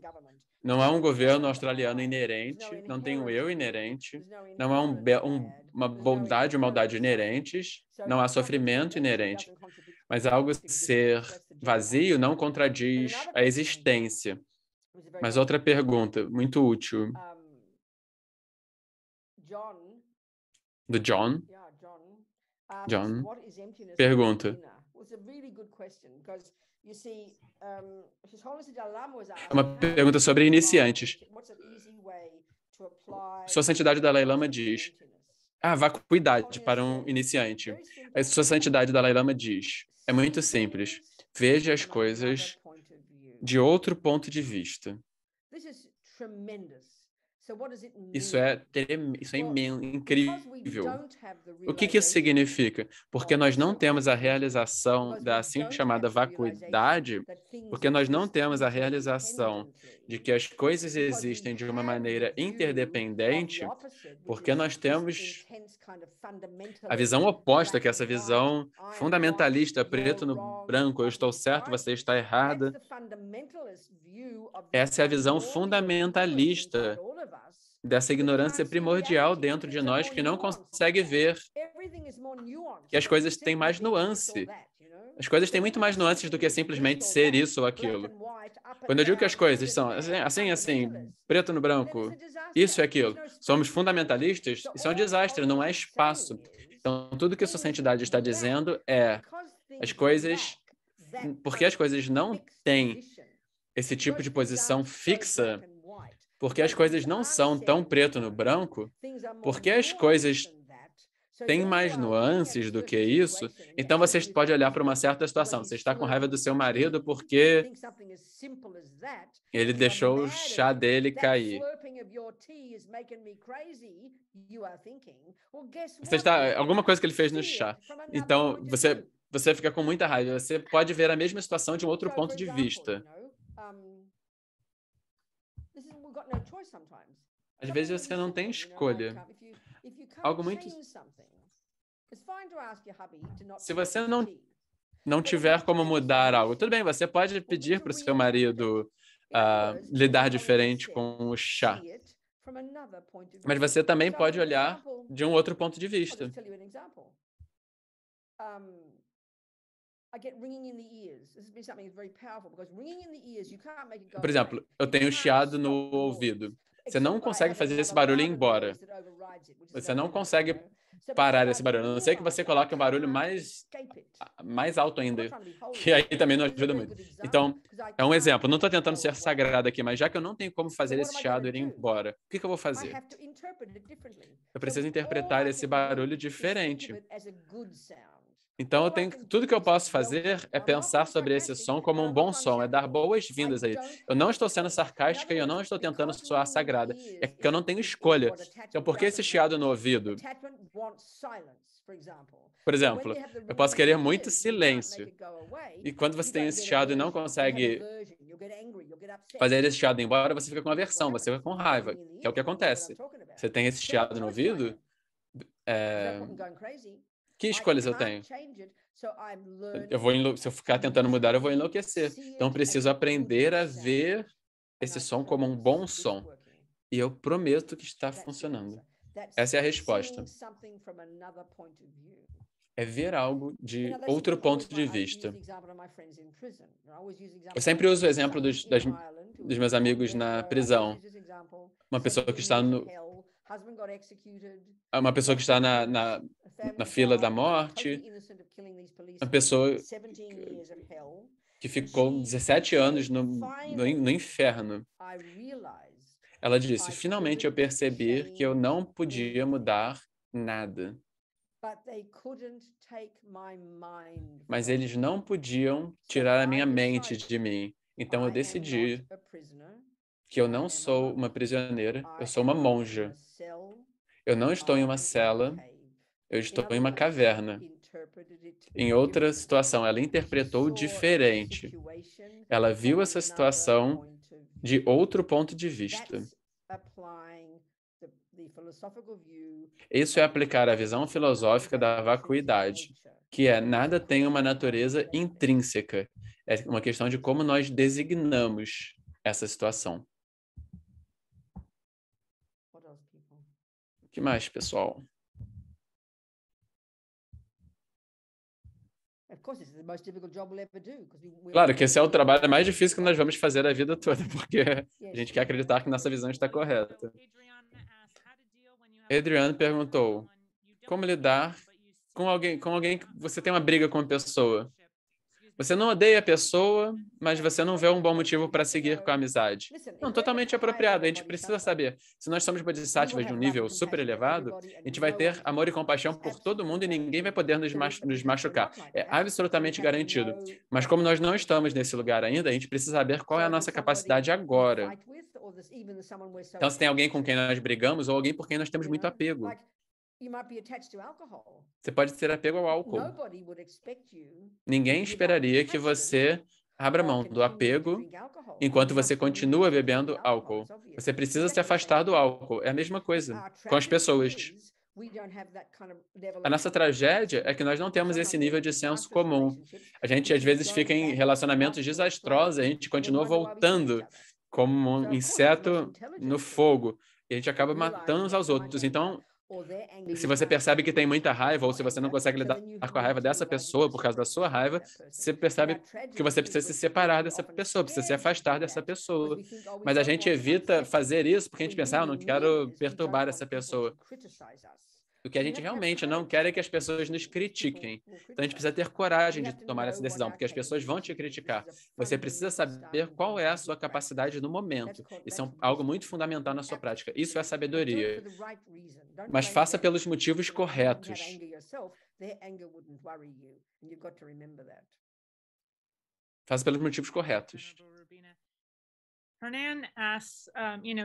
não há um governo australiano inerente, não tem um eu inerente, não há uma bondade ou maldade inerentes, não há sofrimento inerente. Mas algo ser vazio não contradiz a existência. Mas outra pergunta, muito útil, do John. John pergunta. É uma pergunta sobre iniciantes. Sua Santidade Dalai Lama diz, vacuidade para um iniciante. A Sua Santidade Dalai Lama diz, é muito simples, veja as coisas de outro ponto de vista. Isso é incrível. O que isso significa? Porque nós não temos a realização da assim chamada vacuidade, porque nós não temos a realização de que as coisas existem de uma maneira interdependente, porque nós temos a visão oposta, que é essa visão fundamentalista, preto no branco, eu estou certo, você está errada. Essa é a visão fundamentalista dessa ignorância primordial dentro de nós que não consegue ver que as coisas têm mais nuance. As coisas têm muito mais nuances do que simplesmente ser isso ou aquilo. Quando eu digo que as coisas são assim, preto no branco, isso e aquilo, somos fundamentalistas, isso é um desastre, não é espaço. Então, tudo que a sua santidade está dizendo é as coisas, porque as coisas não têm esse tipo de posição fixa, porque as coisas não são tão preto no branco, porque as coisas têm mais nuances do que isso, então você pode olhar para uma certa situação. Você está com raiva do seu marido porque ele deixou o chá dele cair. Você está, alguma coisa que ele fez no chá. Então, você fica com muita raiva. Você pode ver a mesma situação de um outro ponto de vista. Às vezes você não tem escolha. Algo muito... Se você não tiver como mudar algo, tudo bem, você pode pedir para o seu marido lidar diferente com o chá. Mas você também pode olhar de um outro ponto de vista. Por exemplo, eu tenho chiado no ouvido. Você não consegue fazer esse barulho ir embora. Você não consegue parar esse barulho. A não ser que você coloque um barulho mais alto ainda, que aí também não ajuda muito. Então, é um exemplo. Não estou tentando ser sagrado aqui, mas já que eu não tenho como fazer esse chiado ir embora, o que eu vou fazer? Eu preciso interpretar esse barulho diferente. Então, tudo que eu posso fazer é pensar sobre esse som como um bom som, é dar boas-vindas a ele. Eu não estou sendo sarcástica e eu não estou tentando soar sagrada. É que eu não tenho escolha. Então, por que esse chiado no ouvido? Por exemplo, eu posso querer muito silêncio. E quando você tem esse chiado e não consegue fazer esse chiado embora, você fica com aversão, você fica com raiva, que é o que acontece. Você tem esse chiado no ouvido... Que escolhas eu tenho? Se eu ficar tentando mudar, eu vou enlouquecer. Então, preciso aprender a ver esse som como um bom som. E eu prometo que está funcionando. Essa é a resposta. É ver algo de outro ponto de vista. Eu sempre uso o exemplo dos meus amigos na prisão. Uma pessoa que está uma pessoa que está na fila da morte, uma pessoa que ficou 17 anos no inferno. Ela disse, finalmente eu percebi que eu não podia mudar nada. Mas eles não podiam tirar a minha mente de mim. Então eu decidi que eu não sou uma prisioneira, eu sou uma monja. Eu não estou em uma cela, eu estou em uma caverna. Em outra situação, ela interpretou diferente. Ela viu essa situação de outro ponto de vista. Isso é aplicar a visão filosófica da vacuidade, que é nada tem uma natureza intrínseca. É uma questão de como nós designamos essa situação. O que mais, pessoal? Claro que esse é o trabalho mais difícil que nós vamos fazer a vida toda, porque a gente quer acreditar que nossa visão está correta. Adriane perguntou, como lidar com alguém que você tem uma briga com uma pessoa? Você não odeia a pessoa, mas você não vê um bom motivo para seguir com a amizade. Não, totalmente apropriado. A gente precisa saber. Se nós somos bodhisattvas de um nível super elevado, a gente vai ter amor e compaixão por todo mundo e ninguém vai poder nos machucar. É absolutamente garantido. Mas como nós não estamos nesse lugar ainda, a gente precisa saber qual é a nossa capacidade agora. Então, se tem alguém com quem nós brigamos ou alguém por quem nós temos muito apego. Você pode ter apego ao álcool. Ninguém esperaria que você abra mão do apego enquanto você continua bebendo álcool. Você precisa se afastar do álcool. É a mesma coisa com as pessoas. A nossa tragédia é que nós não temos esse nível de senso comum. A gente, às vezes, fica em relacionamentos desastrosos e a gente continua voltando como um inseto no fogo. E a gente acaba matando uns aos outros. Então, se você percebe que tem muita raiva ou se você não consegue lidar com a raiva dessa pessoa por causa da sua raiva, você percebe que você precisa se separar dessa pessoa, precisa se afastar dessa pessoa. Mas a gente evita fazer isso porque a gente pensa, eu não quero perturbar essa pessoa. O que a gente realmente não quer é que as pessoas nos critiquem. Então, a gente precisa ter coragem de tomar essa decisão, porque as pessoas vão te criticar. Você precisa saber qual é a sua capacidade no momento. Isso é algo muito fundamental na sua prática. Isso é sabedoria. Mas faça pelos motivos corretos. Faça pelos motivos corretos.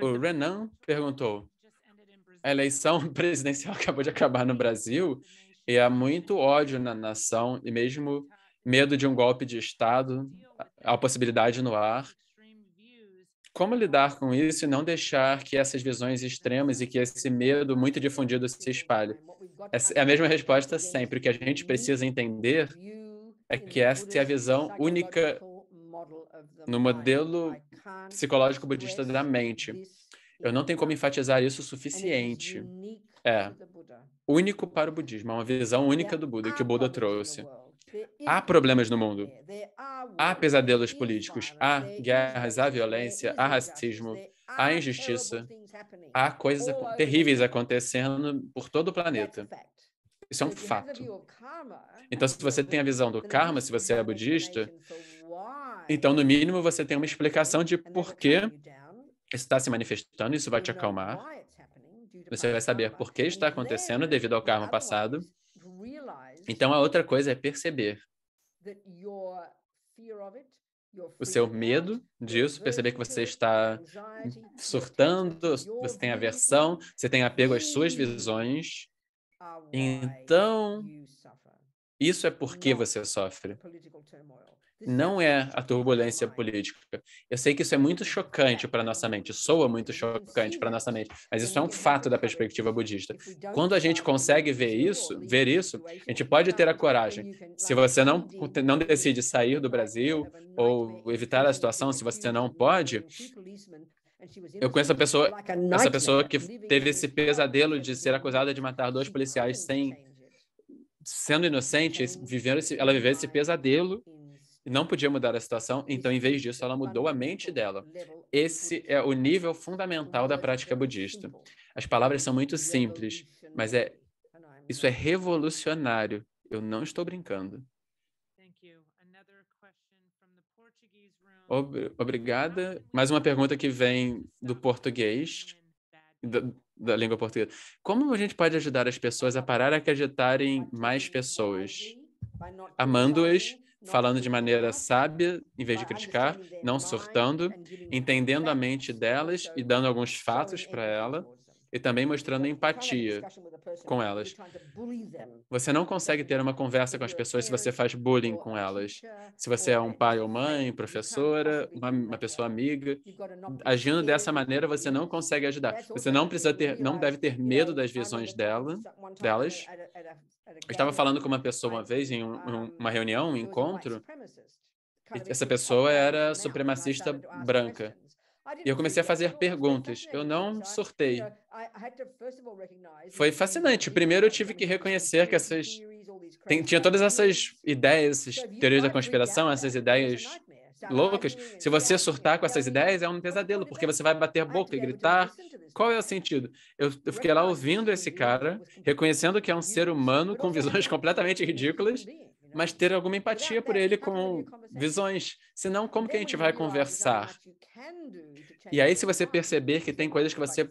O Renan perguntou, a eleição presidencial acabou de acabar no Brasil e há muito ódio na nação e mesmo medo de um golpe de Estado, a possibilidade no ar. Como lidar com isso e não deixar que essas visões extremas e que esse medo muito difundido se espalhe? Essa é a mesma resposta sempre. O que a gente precisa entender é que essa é a visão única no modelo psicológico budista da mente. Eu não tenho como enfatizar isso o suficiente. É único para o budismo, é uma visão única do Buda, que o Buda trouxe. Há problemas no mundo. Há pesadelos políticos, há guerras, há violência, há racismo, há injustiça. Há coisas terríveis acontecendo por todo o planeta. Isso é um fato. Então, se você tem a visão do karma, se você é budista, então, no mínimo, você tem uma explicação de por que isso está se manifestando, isso vai te acalmar. Você vai saber por que está acontecendo devido ao karma passado. Então, a outra coisa é perceber o seu medo disso, perceber que você está surtando, você tem aversão, você tem apego às suas visões. Então, isso é porque você sofre. Não é a turbulência política. Eu sei que isso é muito chocante para a nossa mente, soa muito chocante para a nossa mente, mas isso é um fato da perspectiva budista. Quando a gente consegue ver isso, a gente pode ter a coragem. Se você não decide sair do Brasil ou evitar a situação, se você não pode, Eu conheço essa pessoa que teve esse pesadelo de ser acusada de matar 2 policiais sendo inocente, ela viveu esse pesadelo e não podia mudar a situação, então, em vez disso, ela mudou a mente dela. Esse é o nível fundamental da prática budista. As palavras são muito simples, mas isso é revolucionário. Eu não estou brincando. Obrigada. Mais uma pergunta que vem do português, da língua portuguesa. Como a gente pode ajudar as pessoas a parar a acreditar em mais pessoas? Amando-as, falando de maneira sábia, em vez de criticar, não surtando, entendendo a mente delas e dando alguns fatos para ela, e também mostrando empatia com elas. Você não consegue ter uma conversa com as pessoas se você faz bullying com elas. Se você é um pai ou mãe, professora, uma pessoa amiga, agindo dessa maneira, você não consegue ajudar. Você não deve ter medo das visões delas. Eu estava falando com uma pessoa uma vez em uma reunião, um encontro, e essa pessoa era supremacista branca. E eu comecei a fazer perguntas. Eu não surtei. Foi fascinante. Primeiro eu tive que reconhecer que tinha todas essas ideias, essas teorias da conspiração, essas ideias loucas. Se você surtar com essas ideias, é um pesadelo, porque você vai bater a boca e gritar. Qual é o sentido? Eu fiquei lá ouvindo esse cara, reconhecendo que é um ser humano com visões completamente ridículas, mas ter alguma empatia por ele com visões. Senão, como que a gente vai conversar? E aí, se você perceber que tem coisas que você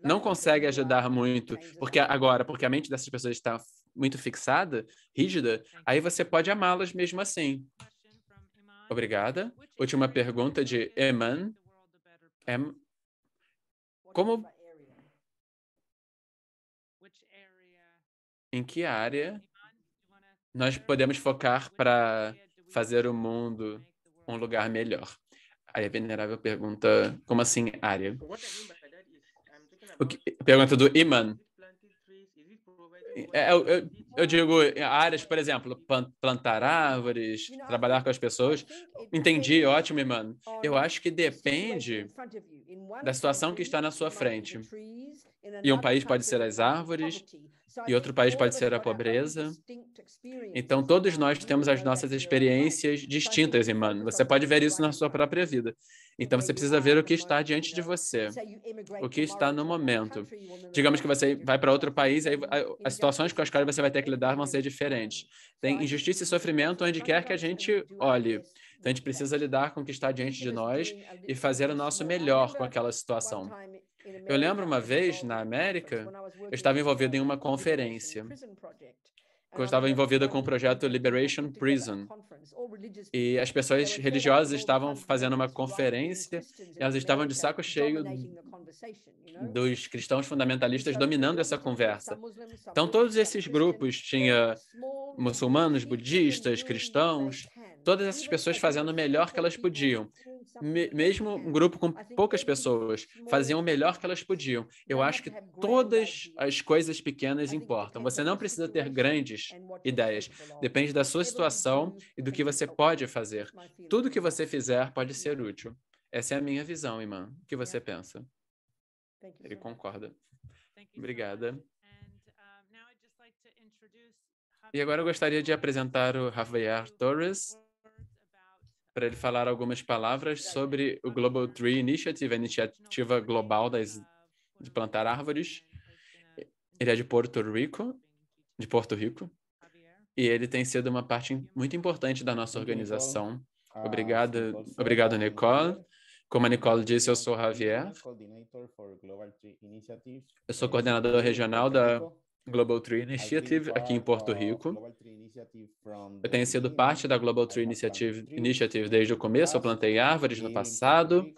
não consegue ajudar muito, porque a mente dessas pessoas está muito fixada, rígida, aí você pode amá-las mesmo assim. Obrigada. Última pergunta de Eman. Em que área nós podemos focar para fazer o mundo um lugar melhor? Aí a Venerável pergunta, como assim área? Pergunta do Iman. Eu digo áreas, por exemplo, plantar árvores, trabalhar com as pessoas. Entendi, ótimo, Iman. Eu acho que depende da situação que está na sua frente. E um país pode ser as árvores, e outro país pode ser a pobreza. Então, todos nós temos as nossas experiências distintas, Iman. Você pode ver isso na sua própria vida. Então, você precisa ver o que está diante de você, o que está no momento. Digamos que você vai para outro país, aí as situações com as quais você vai ter que lidar vão ser diferentes. Tem injustiça e sofrimento onde quer que a gente olhe. Então, a gente precisa lidar com o que está diante de nós e fazer o nosso melhor com aquela situação. Eu lembro uma vez, na América, eu estava envolvido em uma conferência. Eu estava envolvida com o projeto Liberation Prison. E as pessoas religiosas estavam fazendo uma conferência e elas estavam de saco cheio dos cristãos fundamentalistas dominando essa conversa. Então, todos esses grupos, tinha muçulmanos, budistas, cristãos, todas essas pessoas fazendo o melhor que elas podiam. Mesmo um grupo com poucas pessoas, faziam o melhor que elas podiam. Eu acho que todas as coisas pequenas importam. Você não precisa ter grandes ideias. Depende da sua situação e do que você pode fazer. Tudo que você fizer pode ser útil. Essa é a minha visão, Iman. O que você pensa? Ele concorda. Obrigada. E agora eu gostaria de apresentar o Javier Torres para ele falar algumas palavras sobre o Global Tree Initiative, a iniciativa global de plantar árvores. Ele é de Porto Rico, e ele tem sido uma parte muito importante da nossa organização. Obrigado, Nicole. Como a Nicole disse, eu sou Javier. Eu sou coordenador regional da Global Tree Initiative aqui em Porto Rico. Eu tenho sido parte da Global Tree Initiative desde o começo. Eu plantei árvores no passado,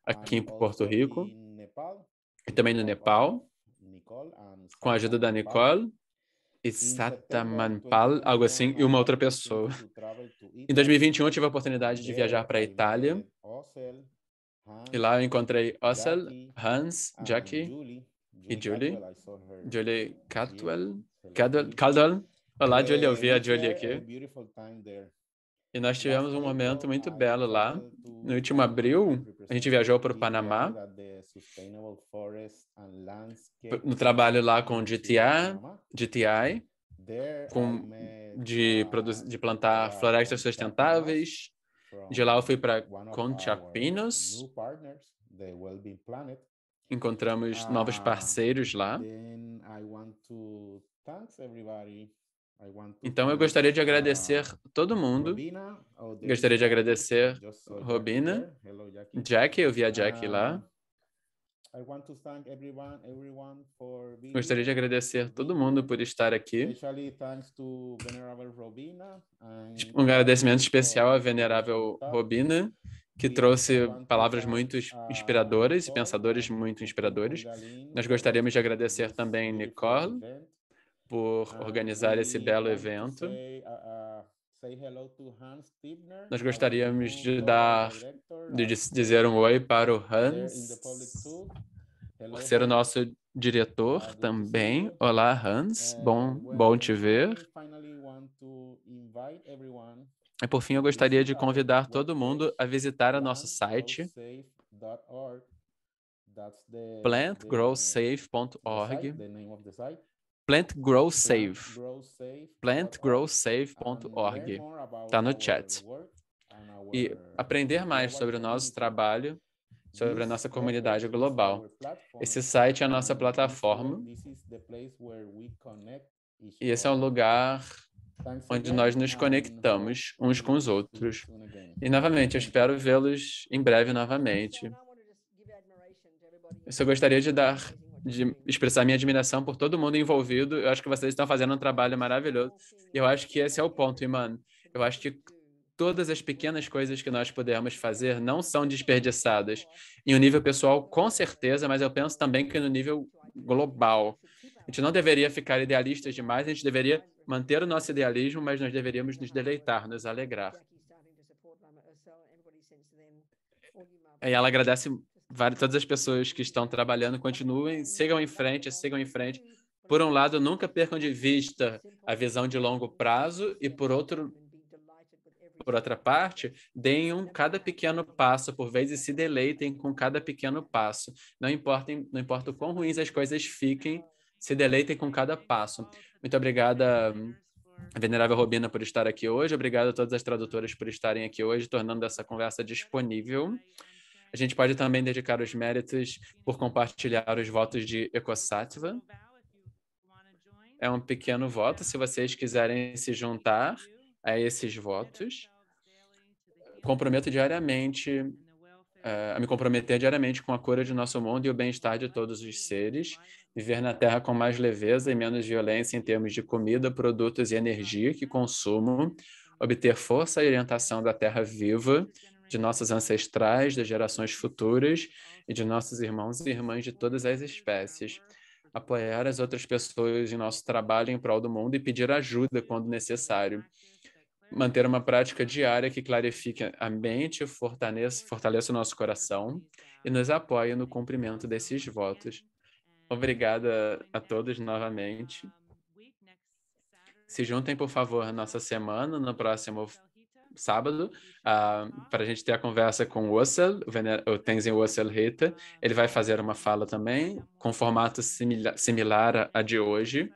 aqui em Porto Rico, e também no Nepal, com a ajuda da Nicole e Satamanpal, algo assim, e uma outra pessoa. Em 2021, eu tive a oportunidade de viajar para a Itália, e lá eu encontrei Ossel, Hans, Jackie e Julie Caldwell. Olá, Julie, eu vi a Julie aqui. E nós tivemos um momento muito belo lá. No último abril, a gente viajou para o Panamá, no trabalho lá com o GTI, de plantar florestas sustentáveis. De lá eu fui para Conchapinos. Encontramos novos parceiros lá. Então, eu gostaria de agradecer todo mundo. Gostaria de agradecer Robina, Jackie, eu vi a Jackie lá. Gostaria de agradecer todo mundo por estar aqui. Um agradecimento especial à venerável Robina, que trouxe palavras muito inspiradoras e pensadores muito inspiradores. Nós gostaríamos de agradecer também Nicole por organizar esse belo evento. Nós gostaríamos de dizer um oi para o Hans, por ser o nosso diretor também. Olá, Hans, bom te ver. E por fim, eu gostaria de convidar todo mundo a visitar o nosso site, plantgrowsafe.org. plantgrowsafe.org. Está no chat. E aprender mais sobre o nosso trabalho, sobre a nossa comunidade global. Esse site é a nossa plataforma. E esse é um lugar onde nós nos conectamos uns com os outros. E, novamente, eu espero vê-los em breve novamente. Eu só gostaria de expressar minha admiração por todo mundo envolvido. Eu acho que vocês estão fazendo um trabalho maravilhoso. E eu acho que esse é o ponto, Iman. Eu acho que todas as pequenas coisas que nós pudermos fazer não são desperdiçadas. Em um nível pessoal, com certeza, mas eu penso também que no nível global. A gente não deveria ficar idealistas demais, a gente deveria manter o nosso idealismo, mas nós deveríamos nos deleitar, nos alegrar. E ela agradece todas as pessoas que estão trabalhando, continuem, sigam em frente, sigam em frente. Por um lado, nunca percam de vista a visão de longo prazo e, por outra parte, deem cada pequeno passo por vez e se deleitem com cada pequeno passo. Não importa o quão ruins as coisas fiquem, se deleitem com cada passo. Muito obrigada, Venerável Robina, por estar aqui hoje. Obrigado a todas as tradutoras por estarem aqui hoje, tornando essa conversa disponível. A gente pode também dedicar os méritos por compartilhar os votos de Ecosattva. É um pequeno voto, se vocês quiserem se juntar a esses votos. Comprometo diariamente, a me comprometer diariamente com a cura de nosso mundo e o bem-estar de todos os seres, viver na Terra com mais leveza e menos violência em termos de comida, produtos e energia que consumo, obter força e orientação da Terra viva, de nossos ancestrais, das gerações futuras e de nossos irmãos e irmãs de todas as espécies. Apoiar as outras pessoas em nosso trabalho em prol do mundo e pedir ajuda quando necessário. Manter uma prática diária que clarifique a mente, fortaleça o nosso coração e nos apoie no cumprimento desses votos. Obrigada a todos novamente. Se juntem, por favor, na nossa semana, no próximo sábado, para a gente ter a conversa com o Ussel, o Tenzin Ussel Rita. Ele vai fazer uma fala também, com formato similar a de hoje.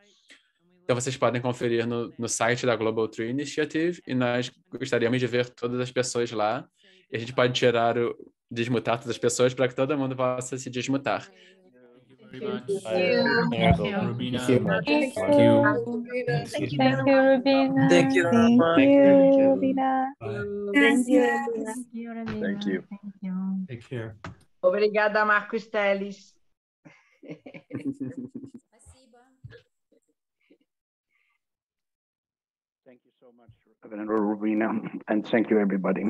Então, vocês podem conferir no site da Global Tree Initiative e nós gostaríamos de ver todas as pessoas lá. E a gente pode desmutar todas as pessoas para que todo mundo possa se desmutar. Thank you, Rubina. Thank you. Thank you, Rubina. Thank you. Thank you, Rubina. Thank you, Rubina. Thank you. Thank you. Take care. Obrigada, Marcos Teles. Thank you so much, Reverend Rubina, and thank you, everybody.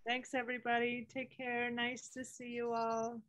Thanks, everybody. Take care. Nice to see you all.